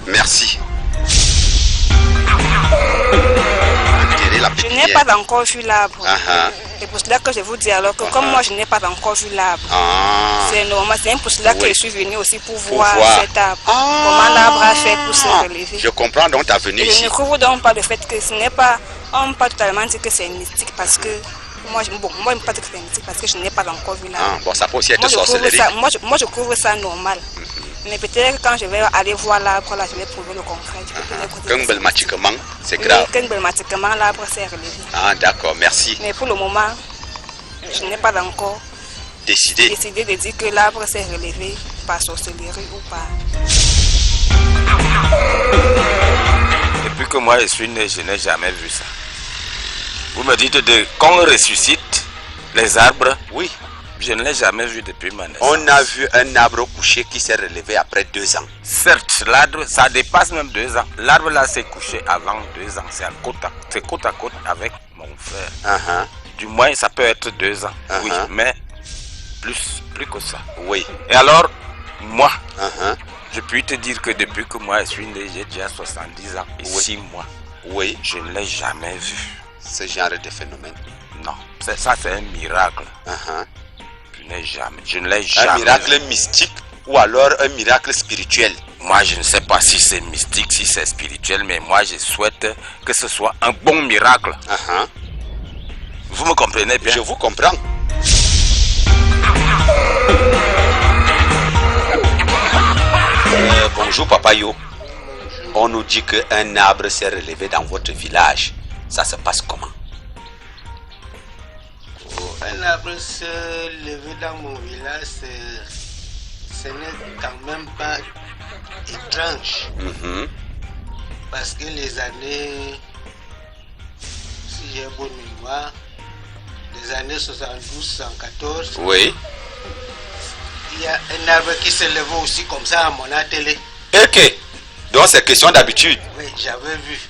merci. Je n'ai pas encore vu l'arbre. C'est pour cela que je vous dis alors que comme moi je n'ai pas encore vu l'arbre, c'est normal, c'est pour cela que je suis venu aussi pour voir cet arbre. Comment l'arbre a fait pour se relever. Je comprends donc ta venue ici. Je ne couvre donc pas le fait que ce n'est pas, on ne peut pas totalement dire que c'est mystique parce que moi je ne peux pas dire que c'est mystique parce que je n'ai pas encore vu l'arbre. Bon, ça peut aussi être sorcellerie. Moi je couvre ça normal. Mais peut-être que quand je vais aller voir l'arbre, là, je vais prouver le contraire. C'est grave. Qu'emblématiquement, l'arbre s'est relevé. Ah, d'accord, merci. Mais pour le moment, je n'ai pas encore décidé de dire que l'arbre s'est relevé par sorcellerie ou pas. Depuis que moi je suis né, je n'ai jamais vu ça. Vous me dites qu'on ressuscite les arbres? Oui. Je ne l'ai jamais vu depuis ma naissance. On a vu un arbre couché qui s'est relevé après 2 ans. Certes, l'arbre, ça dépasse même 2 ans. L'arbre là s'est couché avant 2 ans. C'est côte à côte avec mon frère. Du moins, ça peut être 2 ans. Oui, mais plus que ça. Oui. Et alors, moi, je peux te dire que depuis que moi je suis né, j'ai déjà 70 ans et 6 mois. Oui. Je ne l'ai jamais vu. Ce genre de phénomène? Non, ça c'est un miracle. Je ne l'ai jamais. Un miracle mystique ou alors un miracle spirituel? Moi, je ne sais pas si c'est mystique, si c'est spirituel, mais moi, je souhaite que ce soit un bon miracle. Vous me comprenez bien? Je vous comprends. Bonjour, Papa Yo. On nous dit qu'un arbre s'est relevé dans votre village. Ça se passe comment? Un arbre se lever dans mon village, ce n'est quand même pas étrange. Parce que les années, si j'ai bonne mémoire, les années 72-74, oui, il y a un arbre qui se lève aussi comme ça à mon atelier. Ok, donc c'est question d'habitude. Oui, j'avais vu.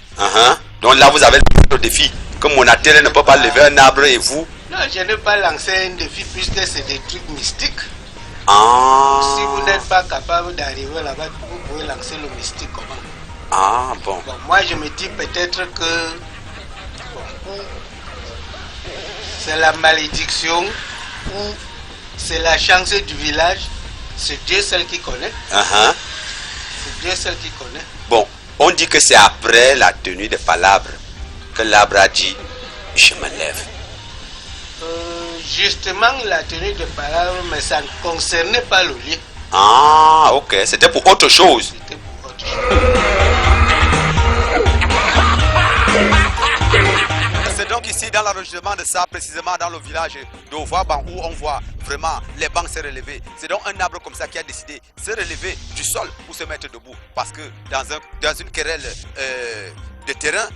Donc là, vous avez le défi. Comme mon atelier ne peut pas lever un arbre et vous? Non, je n'ai pas lancé un défi puisque c'est des trucs mystiques. Si vous n'êtes pas capable d'arriver là-bas, vous pouvez lancer le mystique comment? Bon. Moi, je me dis peut-être que c'est la malédiction ou c'est la chance du village. C'est Dieu seul qui connaît. C'est Dieu seul qui connaît. Bon, on dit que c'est après la tenue des palabres que l'arbre a dit « Je me lève ». Justement, la tenue de parole, mais ça ne concernait pas le lieu. Ok, c'était pour autre chose. C'était pour autre chose. C'est donc ici dans l'enregistrement de ça, précisément dans le village d'Ovaban, où on voit vraiment les bancs se relever. C'est donc un arbre comme ça qui a décidé de se relever du sol pour se mettre debout. Parce que dans une querelle de terrain,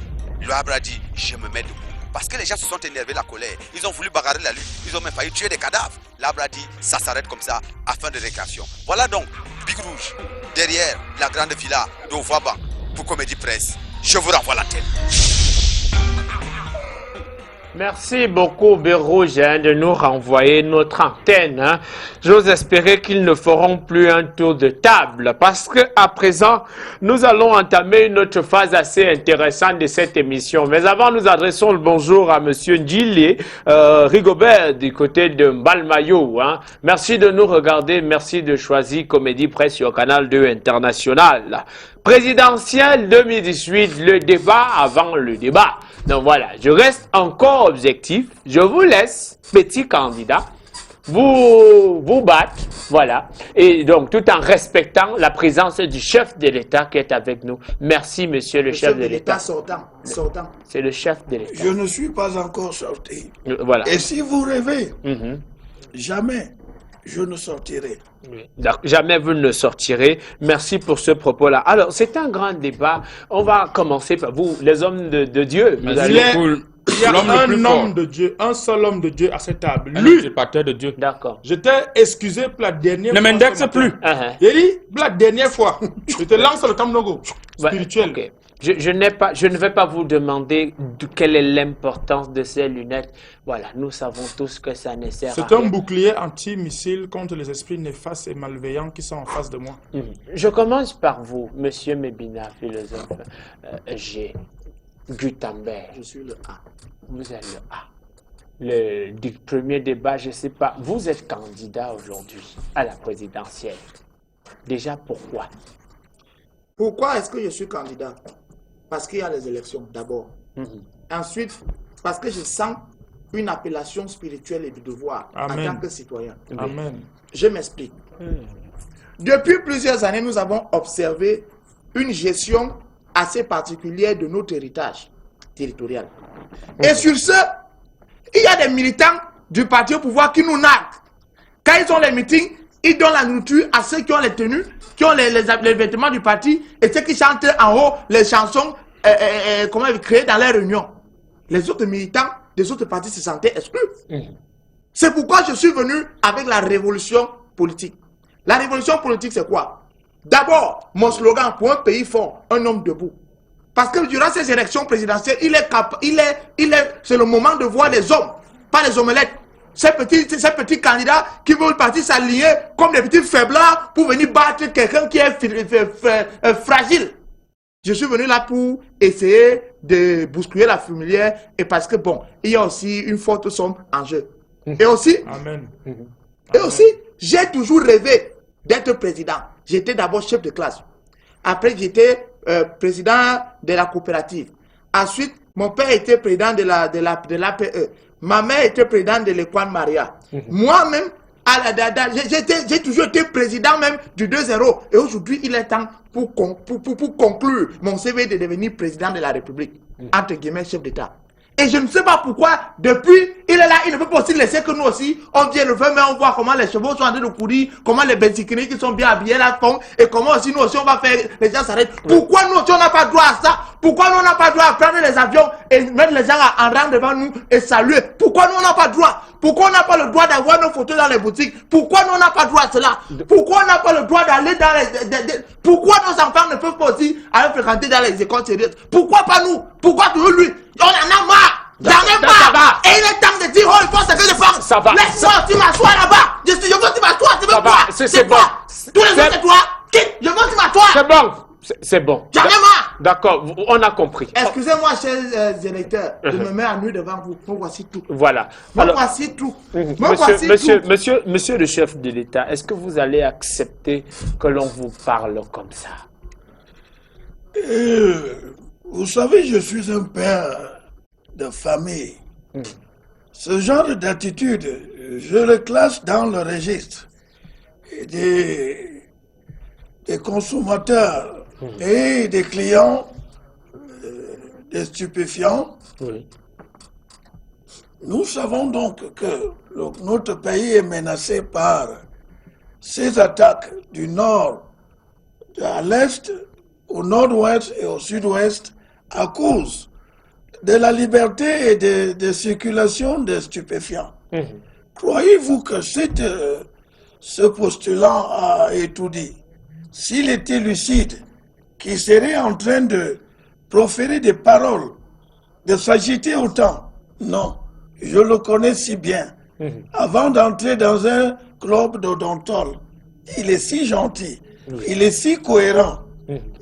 l'arbre a dit « Je me mets debout ». Parce que les gens se sont énervés, la colère. Ils ont voulu bagarrer la lutte. Ils ont même failli tuer des cadavres. L'arbre a dit, ça s'arrête comme ça, à fin de récréation. Voilà donc, Big Rouge, derrière la grande villa d'Ovaban, pour Comédie Presse. Je vous renvoie la tête. Merci beaucoup, Bérouge, de nous renvoyer notre antenne. J'ose espérer qu'ils ne feront plus un tour de table parce qu'à présent, nous allons entamer une autre phase assez intéressante de cette émission. Mais avant, nous adressons le bonjour à M. Ndjili Rigobert du côté de Mbalmayo. Merci de nous regarder. Merci de choisir Comédie Presse sur Canal 2 International. Présidentielle 2018, le débat avant le débat. Donc voilà, je reste encore objectif. Je vous laisse, petit candidat, vous battre. Voilà. Et donc, tout en respectant la présence du chef de l'État qui est avec nous. Merci, monsieur le chef de l'État. Sortant. C'est le chef de l'État. Je ne suis pas encore sorti. Voilà. Et si vous rêvez, jamais je ne sortirai. Jamais vous ne sortirez. Merci pour ce propos-là. Alors, c'est un grand débat. On va commencer par vous, les hommes de Dieu. Il y a un homme de Dieu, un seul homme de Dieu à cette table. Lui, usurpateur de Dieu. D'accord. J'étais excusé pour la dernière fois. Ne m'indexe plus. J'ai dit, pour la dernière fois, je te lance le Kamnogo spirituel. Okay. Je ne vais pas vous demander quelle est l'importance de ces lunettes. Voilà, nous savons tous que ça ne sert à rien. C'est un bouclier anti-missile contre les esprits néfastes et malveillants qui sont en face de moi. Je commence par vous, monsieur Mebina, philosophe G. Gutenberg. Je suis le A. Vous êtes le A. Le premier débat, je ne sais pas. Vous êtes candidat aujourd'hui à la présidentielle. Déjà, pourquoi? Pourquoi est-ce que je suis candidat? Parce qu'il y a les élections, d'abord. Ensuite, parce que je sens une appellation spirituelle et de devoir en tant que citoyen. Amen. Je m'explique. Depuis plusieurs années, nous avons observé une gestion assez particulière de notre héritage territorial. Et sur ce, il y a des militants du parti au pouvoir qui nous narguent. Quand ils ont les meetings, ils donnent la nourriture à ceux qui ont les tenues, qui ont les vêtements du parti et ceux qui chantent en haut les chansons créées dans les réunions. Les autres militants des autres partis se sentaient exclus. C'est pourquoi je suis venu avec la révolution politique. La révolution politique, c'est quoi? D'abord, mon slogan pour un pays fort, un homme debout. Parce que durant ces élections présidentielles, c'est le moment de voir les hommes, pas les omelettes. Ces petits candidats qui veulent partir s'aligner comme des petits faiblards pour venir battre quelqu'un qui est fragile. Je suis venu là pour essayer de bousculer la fourmilière et parce que bon, il y a aussi une forte somme en jeu. Et aussi, j'ai toujours rêvé d'être président. J'étais d'abord chef de classe. Après, j'étais président de la coopérative. Ensuite, mon père était président de l'APE. Ma mère était présidente de l'Équane Maria. Moi-même, j'ai toujours été président même du 2-0. Et aujourd'hui, il est temps pour conclure mon CV de devenir président de la République. Entre guillemets, chef d'État. Et je ne sais pas pourquoi, depuis, il est là, il ne peut pas aussi laisser que nous aussi, on vient le faire, mais on voit comment les chevaux sont en train de courir, comment les benziqueries qui sont bien habillés là font, et comment aussi nous aussi on va faire, les gens s'arrêtent. Pourquoi nous aussi on n'a pas droit à ça? Pourquoi nous on n'a pas droit à prendre les avions et mettre les gens en rang devant nous et saluer? Pourquoi nous on n'a pas droit? Pourquoi on n'a pas le droit d'avoir nos photos dans les boutiques? Pourquoi nous on n'a pas droit à cela? Pourquoi on n'a pas le droit d'aller dans les... Pourquoi nos enfants ne peuvent pas aussi aller fréquenter dans les écoles sérieuses? Pourquoi pas nous? Pourquoi toujours lui? On en a marre! J'en ai marre! Et il est temps de dire, oh, il faut ce que je pense! Ça va! Laisse-moi aussi m'asseoir là-bas! Je veux aussi m'asseoir, c'est quoi? C'est bon! Tous les autres, c'est toi! Quitte! Je veux aussi m'asseoir! C'est bon! C'est bon. J'en ai marre! D'accord, on a compris. Excusez-moi, chers électeurs, de me mettre à nu devant vous. Me voici tout. Voilà. Me voici tout. Monsieur le chef de l'État, est-ce que vous allez accepter que l'on vous parle comme ça? Vous savez, je suis un père de famille. Ce genre d'attitude, je le classe dans le registre des consommateurs et des clients des stupéfiants. Nous savons donc que notre pays est menacé par ces attaques du nord à l'est, au nord-ouest et au sud-ouest à cause de la liberté et de circulation des stupéfiants. Croyez-vous que ce postulant a étudié, s'il était lucide, qu'il serait en train de proférer des paroles, de s'agiter autant Non, je le connais si bien. Avant d'entrer dans un club d'odontologue, il est si gentil, il est si cohérent.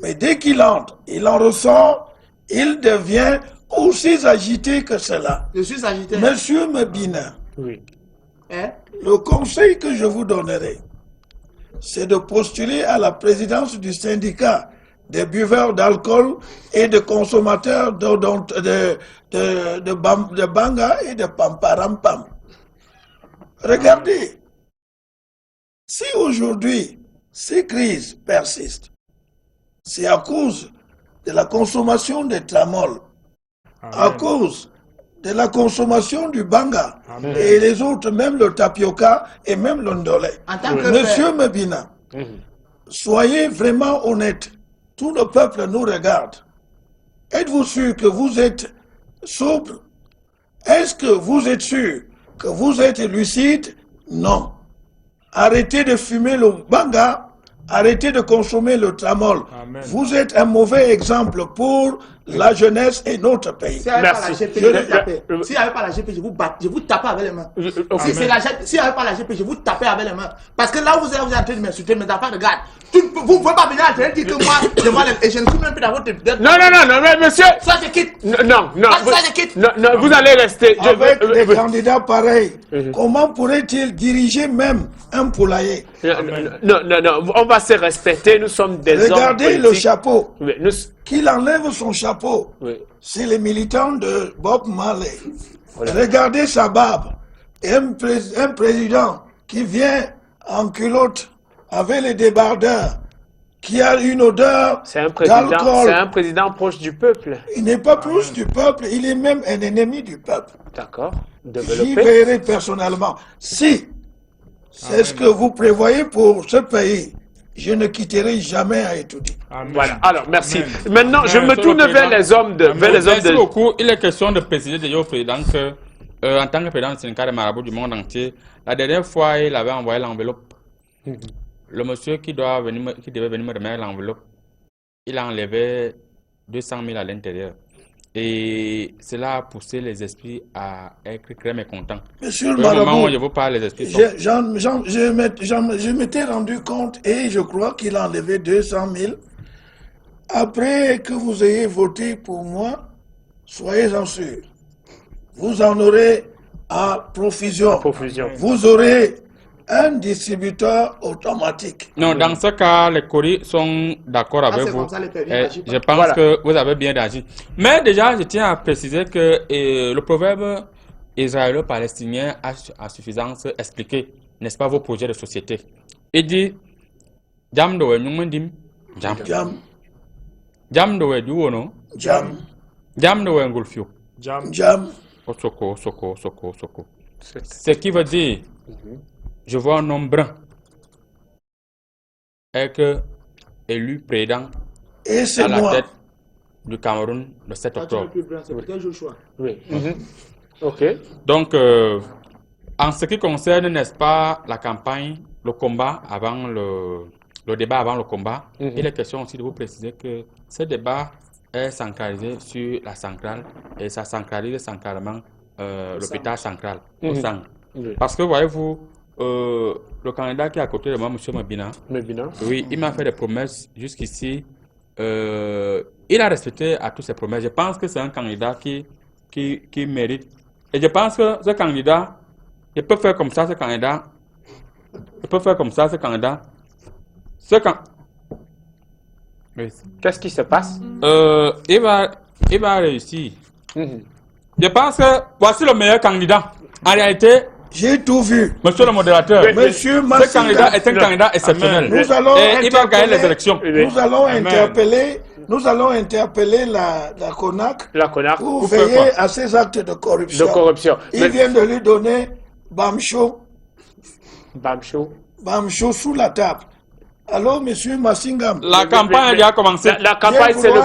Mais dès qu'il entre, il en ressort, il devient aussi agité que cela. Je suis agité. Monsieur Mebina, Oui. le conseil que je vous donnerai, c'est de postuler à la présidence du syndicat des buveurs d'alcool et de consommateurs de banga et de pamparampam. Regardez, si aujourd'hui ces crises persistent, c'est à cause de la consommation des tramol, à cause de la consommation du banga et les autres, même le tapioca et même le ndolé. Monsieur Mebina, soyez vraiment honnête. Tout le peuple nous regarde. Êtes-vous sûr que vous êtes sobre? Est-ce que vous êtes sûr que vous êtes lucide? Non. Arrêtez de fumer le banga, arrêtez de consommer le tramol. Vous êtes un mauvais exemple pour la jeunesse et notre pays. Si elle n'avait pas la GP, je vous tape, je vous tape avec les mains. Si elle n'avait pas la GP, je vous tape avec les mains. Parce que là, vous êtes en train de m'insulter, mes enfants, regarde. Vous ne pouvez pas venir en train de dire que moi, et je ne suis même plus dans votre tête. Non, mais monsieur. Soit je quitte. Non. Soit je quitte. Non, vous allez rester. Avec des candidats pareils, comment pourrait-il diriger même un poulailler? Non, on va se respecter, nous sommes des hommes. Regardez le chapeau. Oui, Qu'il enlève son chapeau. Oui. C'est les militants de Bob Marley. Regardez sa barbe. Et un président qui vient en culotte avec les débardeurs, qui a une odeur d'alcool. C'est un président proche du peuple. Il n'est pas proche du peuple, il est même un ennemi du peuple. D'accord. J'y verrai personnellement. Si c'est ce que vous prévoyez pour ce pays, je ne quitterai jamais à étudier. Voilà, alors merci. Maintenant, je me tourne vers les hommes de... Merci beaucoup. Il est question de préciser déjà au président que, en tant que président du syndicat des marabouts du monde entier, la dernière fois, il avait envoyé l'enveloppe. Le monsieur qui devait venir me remettre l'enveloppe, il a enlevé 200 000 à l'intérieur. Et cela a poussé les esprits à être très mécontents. Monsieur le marabout, moment où je vous parle, les esprits je m'étais rendu compte et je crois qu'il a enlevé 200 000. Après que vous ayez voté pour moi, soyez-en sûrs, vous en aurez à profusion. Vous aurez un distributeur automatique. Non, dans ce cas, les courriers sont d'accord avec vous. Je pense que vous avez bien réagi. Mais déjà, je tiens à préciser que le proverbe israélo-palestinien a à suffisance expliqué, n'est-ce pas, vos projets de société. Il dit Jam dowe nyumendim jam. Jam dowe duono jam. Jam dowe ngulfio jam. Soko. Ce qui veut dire je vois un homme brun être élu président à la tête du Cameroun le 7 octobre. Oui. Ok. Donc, en ce qui concerne, n'est-ce pas, la campagne, le combat avant le débat avant le combat, il est question aussi de vous préciser que ce débat est centralisé sur la centrale et ça centralise centralement l'hôpital central au sang. Parce que, voyez-vous, le candidat qui est à côté de moi, M. Mebina, oui, il m'a fait des promesses jusqu'ici. Il a respecté à toutes ses promesses. Je pense que c'est un candidat qui mérite. Et je pense que ce candidat, il peut faire comme ça, ce candidat. Il peut faire comme ça, ce candidat. Qu'est-ce qui se passe? Il va réussir. Je pense que voici le meilleur candidat. En réalité, j'ai tout vu. Monsieur le modérateur, Monsieur ce candidat est un candidat exceptionnel. Et il va gagner les élections. Nous allons interpeller la CONAC pour veiller à ces actes de corruption. Il vient de lui donner Bamcho sous la table. Alors, monsieur Massingam. La campagne a déjà commencé. La campagne, c'est le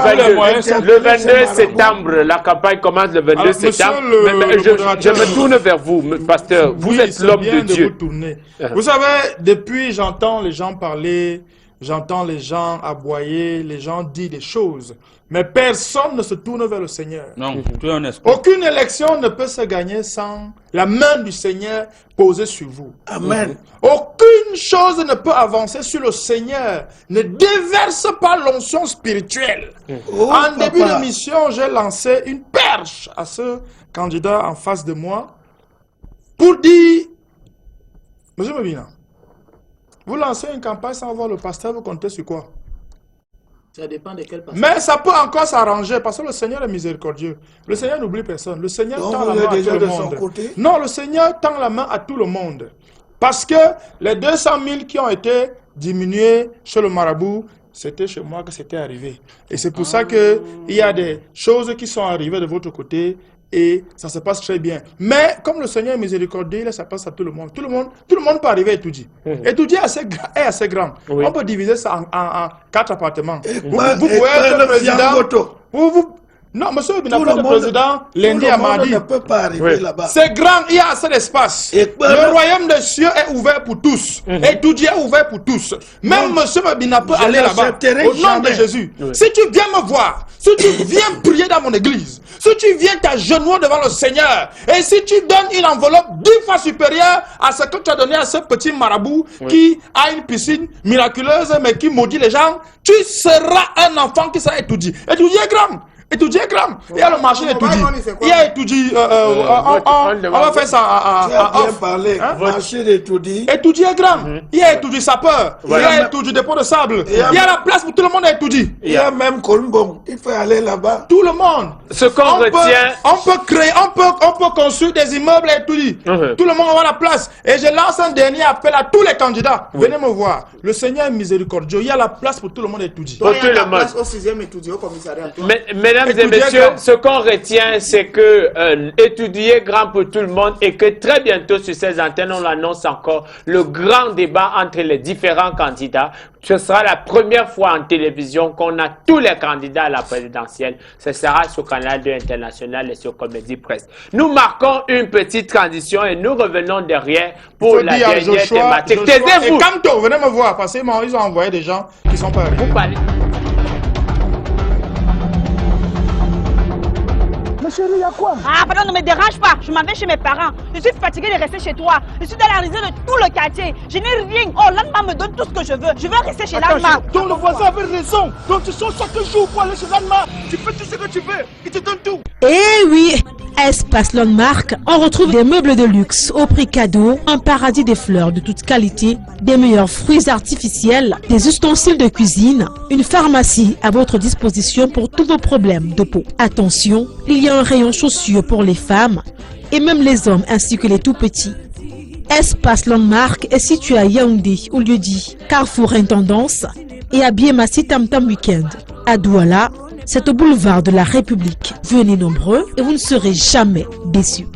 22 septembre. La campagne commence le 22 septembre. Je me tourne vers vous, pasteur. Vous êtes l'homme de Dieu. Vous savez, depuis, j'entends les gens parler j'entends les gens aboyer, les gens dire des choses. Mais personne ne se tourne vers le Seigneur. Non, tu es un escroc. Aucune élection ne peut se gagner sans la main du Seigneur posée sur vous. Amen. Aucune chose ne peut avancer sur le Seigneur. Ne déverse pas l'onction spirituelle. En début de mission, j'ai lancé une perche à ce candidat en face de moi pour dire, Monsieur Mebina, vous lancez une campagne sans voir le pasteur, vous comptez sur quoi? Ça dépend de quel pasteur. Mais ça peut encore s'arranger parce que le Seigneur est miséricordieux. Le Seigneur n'oublie personne. Le Seigneur tend la main à tout le monde. Non, le Seigneur tend la main à tout le monde. Parce que les 200 000 qui ont été diminués chez le marabout, c'était chez moi que c'était arrivé. Et c'est pour ça qu'il y a des choses qui sont arrivées de votre côté et ça se passe très bien. Mais comme le Seigneur est miséricordieux, là, ça passe à tout le monde. Tout le monde peut arriver à étudier. Étudier est assez grand. Oui. On peut diviser ça en 4 appartements. Vous pouvez être le président. Non, monsieur le président, lundi à mardi. ne peut pas arriver là-bas. C'est grand, il y a assez d'espace. Le royaume des cieux est ouvert pour tous. Étudier est ouvert pour tous. Même monsieur Mebina peut aller là-bas. Au nom de Jésus. Si tu viens me voir, si tu viens prier dans mon église, si tu viens t'agenouiller devant le Seigneur, et si tu donnes une enveloppe 10 fois supérieure à ce que tu as donné à ce petit marabout qui a une piscine miraculeuse mais qui maudit les gens, tu seras un enfant qui sera étudié. Étudier grand. Étudier grand. Il y a le marché d'étudier. Il y a étudier. On va faire ça Tu as bien parlé. Marché d'étudier. Étudier grand. Il y a étudier sapeur. Il y a étudier dépôt de sable. Il y a la place pour tout le monde à étudier. Il y a même Columbon. Il faut aller là-bas. Tout le monde. Ce qu'on retient. On peut créer, on peut construire des immeubles à étudier. Tout le monde aura la place. Et je lance un dernier appel à tous les candidats. Venez me voir. Le Seigneur est miséricordieux. Il y a la place pour tout le monde à étudier. Il y a la place au 6e étudiant au commissariat. Mesdames et messieurs, ce qu'on retient, c'est que étudier grand pour tout le monde et que très bientôt sur ces antennes, on l'annonce encore, le grand débat entre les différents candidats. Ce sera la première fois en télévision qu'on a tous les candidats à la présidentielle. Ce sera sur Canal 2 International et sur Comédie Presse. Nous marquons une petite transition et nous revenons derrière pour la dernière thématique. Taisez-vous! Et Kanto, venez me voir parce qu'ils ont envoyé des gens qui sont pas arrivés. Vous parlez. Chérie, il y a quoi? Ah, pardon, ne me dérange pas. Je m'en vais chez mes parents. Je suis fatiguée de rester chez toi. Je suis dans la risée de tout le quartier. Je n'ai rien. Oh, Lanma me donne tout ce que je veux. Je veux rester chez Lanma. Donc le voisin avait raison. Donc tu sors chaque jour pour aller chez Lanma. Tu fais tout ce que tu veux. Il te donne tout. Eh oui, Espace Landmark, on retrouve des meubles de luxe au prix cadeau, un paradis des fleurs de toute qualité, des meilleurs fruits artificiels, des ustensiles de cuisine, une pharmacie à votre disposition pour tous vos problèmes de peau. Attention, il y a un rayon chaussures pour les femmes et même les hommes ainsi que les tout petits. Espace Landmark est situé à Yaoundé, au lieu-dit Carrefour Intendance, et à Biémassi Tam Tam Weekend. À Douala, c'est au boulevard de la République. Venez nombreux et vous ne serez jamais déçus.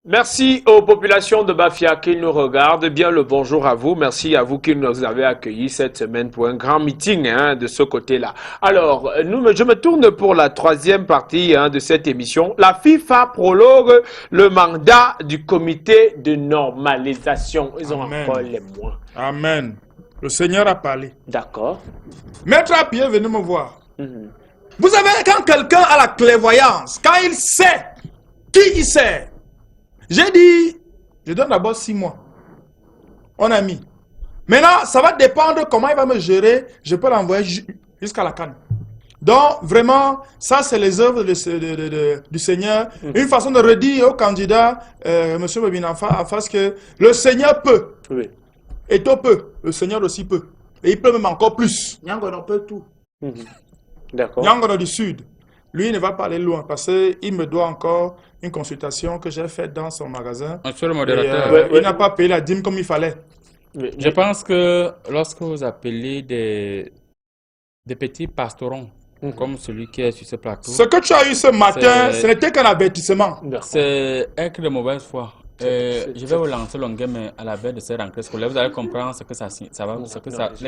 Merci aux populations de Bafia qui nous regardent. Bien le bonjour à vous. Merci à vous qui nous avez accueillis cette semaine pour un grand meeting de ce côté-là. Alors, je me tourne pour la troisième partie de cette émission. La FIFA prologue le mandat du comité de normalisation. Ils ont encore les mois. Amen. Le Seigneur a parlé. D'accord. Maître à pied, venez me voir. Vous savez, quand quelqu'un a la clairvoyance, quand il sait qui il sait, j'ai dit, je donne d'abord 6 mois. On a mis. Maintenant, ça va dépendre comment il va me gérer. Je peux l'envoyer jusqu'à la canne. Donc, vraiment, ça, c'est les œuvres du Seigneur. Une façon de redire au candidat, M. Mebina, en face que le Seigneur peut. Oui. Et toi peut. Le Seigneur aussi peut. Et il peut même encore plus. Nyangono peut tout. D'accord. Nyangono du Sud. Lui, il ne va pas aller loin parce qu'il me doit encore une consultation que j'ai faite dans son magasin. Monsieur le modérateur. Il n'a pas payé la dîme comme il fallait. Je pense que lorsque vous appelez des petits pastorons, comme celui qui est sur ce plateau. Ce que tu as eu ce matin, ce n'était qu'un avertissement. C'est un cri de mauvaise foi. Je vais vous lancer l'onglet, mais à la veille de cette rentrée scolaire, vous allez comprendre ce que ça va,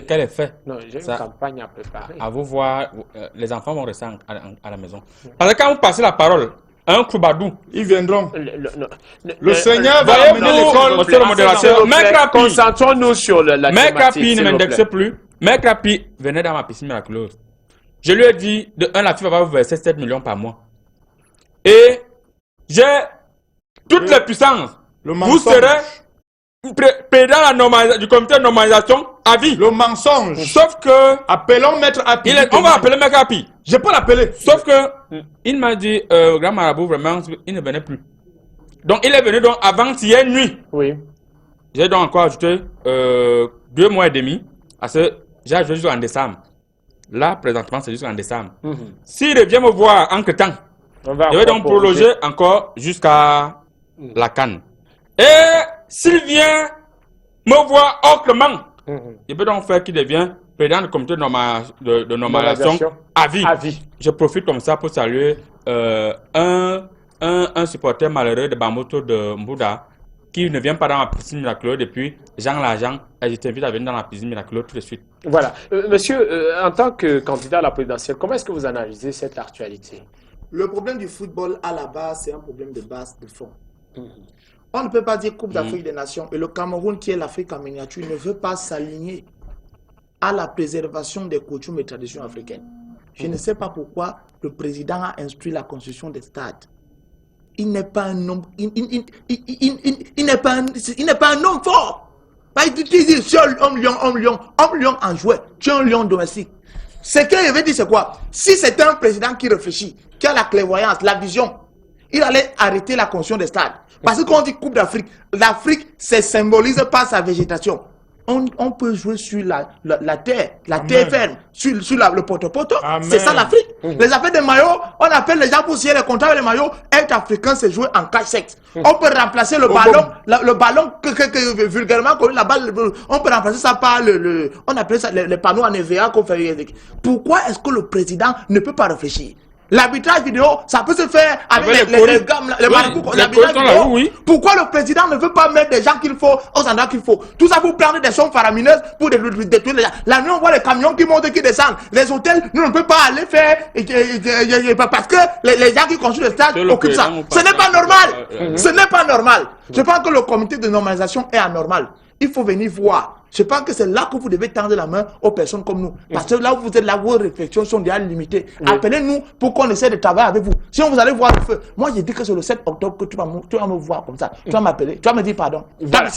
quel effet. Non, j'ai une campagne à préparer. À vous voir, les enfants vont rester à la maison. Parce que quand vous passez la parole à un Kloubadou, ils viendront. Le Seigneur va amener l'école. Monsieur le modérateur, concentrons-nous sur la thématique. Ne m'indexe plus. Mec Rapi venait dans ma piscine miraculeuse. Je lui ai dit, de 1, la fille va vous verser 7 millions par mois. Et j'ai toutes les puissances. Vous serez président du comité de normalisation à vie. Le mensonge. Sauf que... Appelons Maître Hapi. On va appeler Maître Hapi. Je peux l'appeler. Sauf que il m'a dit, grand marabout, vraiment, il ne venait plus. Donc il est venu donc avant-hier nuit. Oui. J'ai donc encore ajouté 2 mois et demi. À ce, j'ai ajouté jusqu'en décembre. Là, présentement, c'est jusqu'en décembre. S'il revient me voir entre temps, je vais donc prolonger encore jusqu'à la Cannes. Et s'il vient me voir autrement, je peux donc faire qu'il devient président du comité de normalisation à vie. Je profite comme ça pour saluer un supporter malheureux de Bamboto de Mbouda qui ne vient pas dans la piscine miraculeuse depuis Jean L'Argent. Et je t'invite à venir dans la piscine miraculeuse tout de suite. Voilà. Monsieur, en tant que candidat à la présidentielle, comment est-ce que vous analysez cette actualité? Le problème du football à la base, c'est un problème de base, de fond. On ne peut pas dire Coupe d'Afrique des Nations. Et le Cameroun, qui est l'Afrique en miniature, ne veut pas s'aligner à la préservation des coutumes et traditions africaines. Je ne sais pas pourquoi le président a instruit la construction des stades. Il n'est pas un homme, il n'est pas un homme fort. Il dit seul homme lion en jouet. Tu es un lion domestique. Ce qu'il veut dire, c'est quoi? Si c'était un président qui réfléchit, qui a la clairvoyance, la vision, il allait arrêter la construction des stades. Parce que quand on dit Coupe d'Afrique, l'Afrique se symbolise par sa végétation. On peut jouer sur la terre ferme, sur le poteau-poteau. C'est ça l'Afrique. Les affaires des maillots, on appelle les gens pour signer les contrats avec les maillots. Être africain, c'est jouer en cache-sexe. On peut remplacer le ballon, que vulgairement, la balle, on peut remplacer ça par on appelle ça les panneaux en EVA qu'on fait. Pourquoi est-ce que le président ne peut pas réfléchir? L'arbitrage vidéo, ça peut se faire avec les gammes, les marabouts, l'arbitrage vidéo. Oui. Pourquoi le président ne veut pas mettre des gens qu'il faut aux endroits qu'il faut? Tout ça pour prendre des sommes faramineuses pour détruire les gens. La nuit, on voit les camions qui montent et qui descendent. Les hôtels, nous ne pouvons pas aller faire parce que les gens qui construisent le stade occupent ça. Ce n'est pas normal. Ce n'est pas normal. Je pense que le comité de normalisation est anormal. Il faut venir voir. Je pense que c'est là que vous devez tendre la main aux personnes comme nous. Parce que là où vous êtes là, vos réflexions sont déjà limitées. Appelez-nous pour qu'on essaie de travailler avec vous. Sinon, vous allez voir le feu. Moi, j'ai dit que c'est le 7 octobre que tu vas me voir comme ça. Tu vas m'appeler. Tu vas me dire pardon. Voilà.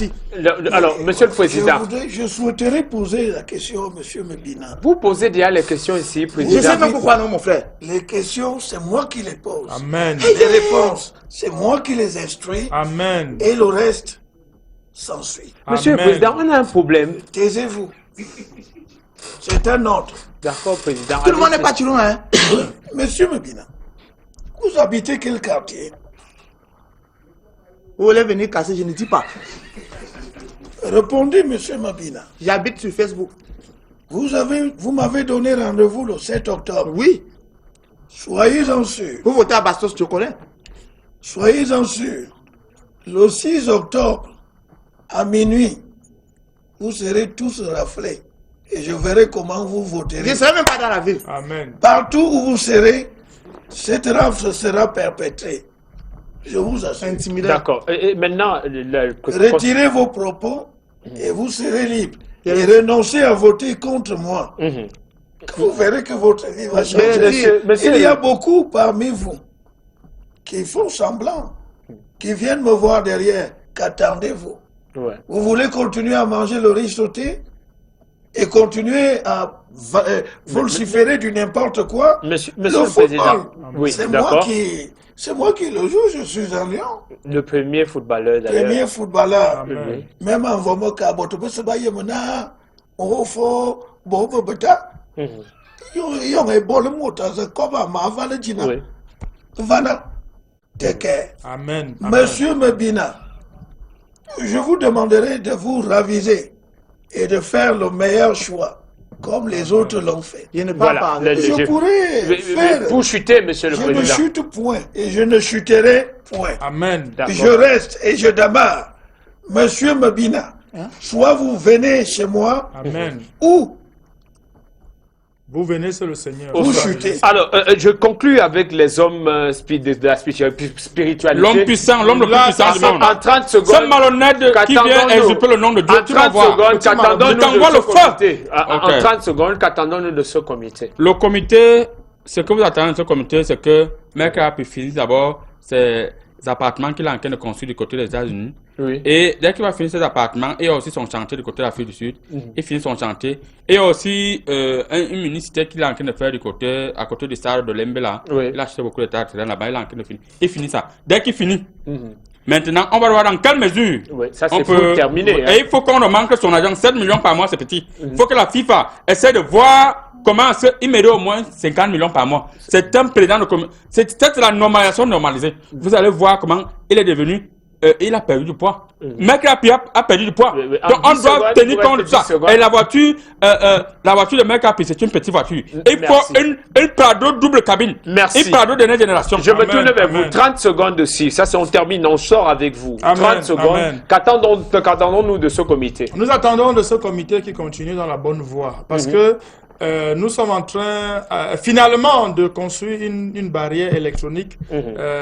Alors, monsieur le président. Je souhaiterais poser la question à monsieur Mebina. Vous posez déjà les questions ici, président. Je sais pas pourquoi non, mon frère. Les questions, c'est moi qui les pose. Amen. Les réponses, c'est moi qui les instruis. Amen. Et le reste s'ensuit. Monsieur le président, on a un problème. Taisez-vous. C'est un ordre. D'accord, président. Tout le monde n'est pas loin, hein? Monsieur Mebina, vous habitez quel quartier? Vous voulez venir casser, je ne dis pas. Répondez, monsieur Mebina. J'habite sur Facebook. Vous m'avez donné rendez-vous le 7 octobre. Oui. Soyez-en sûr. Vous votez à Bastos, tu connais? Soyez-en sûr. Le 6 octobre, à minuit, vous serez tous raflés et je verrai comment vous voterez. Je ne serai même pas dans la ville. Amen. Partout où vous serez, cette rafle sera perpétrée. Je vous assure. D'accord. Et maintenant, retirez vos propos et vous serez libre. Et renoncez à voter contre moi. Vous verrez que votre vie va changer. Il y a beaucoup parmi vous qui font semblant, qui viennent me voir derrière. Qu'attendez-vous? Vous voulez continuer à manger le riz sauté et continuer à vociférer du n'importe quoi? Monsieur le président, oui, c'est moi qui le joue, je suis un lion. Le premier footballeur d'ailleurs. Premier footballeur. Même en vraiment kaboto, parce que y a on faut bon beta. Yo est bon le mot, ça comme ma vale dina. Vana. Amen. Monsieur Mebina, je vous demanderai de vous raviser et de faire le meilleur choix. comme les autres l'ont fait. Je ne parle pas. Je pourrais faire. Vous chutez, monsieur le président. Je ne chute point et je ne chuterai point. Amen. Je reste et je demeure. Monsieur Mabina, soit vous venez chez moi, Amen. ou vous venez, c'est le Seigneur. Vous chutez. Alors, je conclus avec les hommes de la spiritualité. L'homme puissant, l'homme le plus puissant du monde. En 30 secondes. Ce malhonnête qui vient insulter le nom de Dieu, en 30 secondes, qu'attendons-nous de ce comité? En 30 secondes, qu'attendons-nous de ce comité? Le comité, ce que vous attendez de ce comité, c'est que Mec a pu finir d'abord ses appartements qu'il est en train de construire du côté des États-Unis. Oui. Et dès qu'il va finir ses appartements, il y a aussi son chantier du côté de l'Afrique du Sud. Il finit son chantier. Et il y a aussi une ministère qu'il est en train de faire du côté, à côté du stade de Lembela. Oui. Il a acheté beaucoup de terres là-bas, il est en train de finir. Il finit ça. Dès qu'il finit, maintenant, on va voir dans quelle mesure ça, on peut terminer. Et il faut qu'on ne manque son argent. 7 millions par mois, c'est petit. Il faut que la FIFA essaie de voir comment il mérite au moins 50 millions par mois. C'est un président de communauté. C'est la normalisation normalisée. Vous allez voir comment il est devenu. Il a perdu du poids. Mec a perdu du poids. Donc on doit tenir compte de ça. Et la voiture de Mec c'est une petite voiture. Il faut une Prado double cabine. Merci. Une Prado de dernière génération. Je me tourne vers vous. 30 secondes de ci. Ça, c'est on termine. On sort avec vous. 30 secondes. Qu'attendons-nous de ce comité? Nous attendons de ce comité qui continue dans la bonne voie. Parce que nous sommes en train finalement de construire une barrière électronique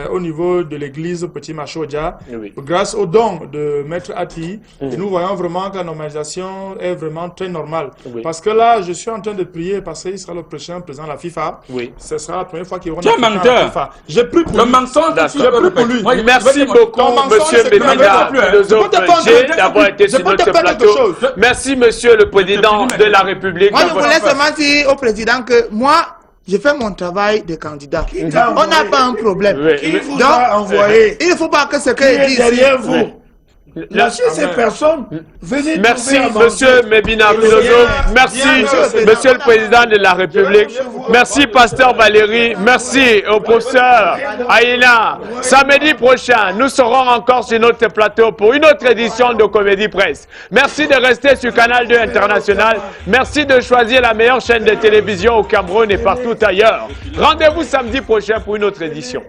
au niveau de l'église Petit Machodja, grâce aux dons de Maître Ati. Et nous voyons vraiment que la normalisation est vraiment très normale. Parce que là, je suis en train de prier parce qu'il sera le prochain président de la FIFA. Ce sera la première fois qu'il y aura un menteur. FIFA. J'ai plus pour le lui. mensonge J'ai plus pour lui. Merci beaucoup, monsieur Medina, philosophe d'avoir été sur notre plateau. Merci, monsieur le président de la République. Moi, je voulais seulement dire au président que moi, je fais mon travail de candidat. On n'a pas un problème. Qui vous a envoyé? Il ne faut pas que ce qu'il dit derrière vous. Lâchez ces personnes. Venez. Merci, monsieur Mebina philosophe. Merci, monsieur le président de la République. Merci, pasteur Valérie. Merci au professeur Aïna. Samedi prochain, nous serons encore sur notre plateau pour une autre édition de Comédie Presse. Merci de rester sur Canal 2 International. Merci de choisir la meilleure chaîne de télévision au Cameroun et partout ailleurs. Rendez-vous samedi prochain pour une autre édition.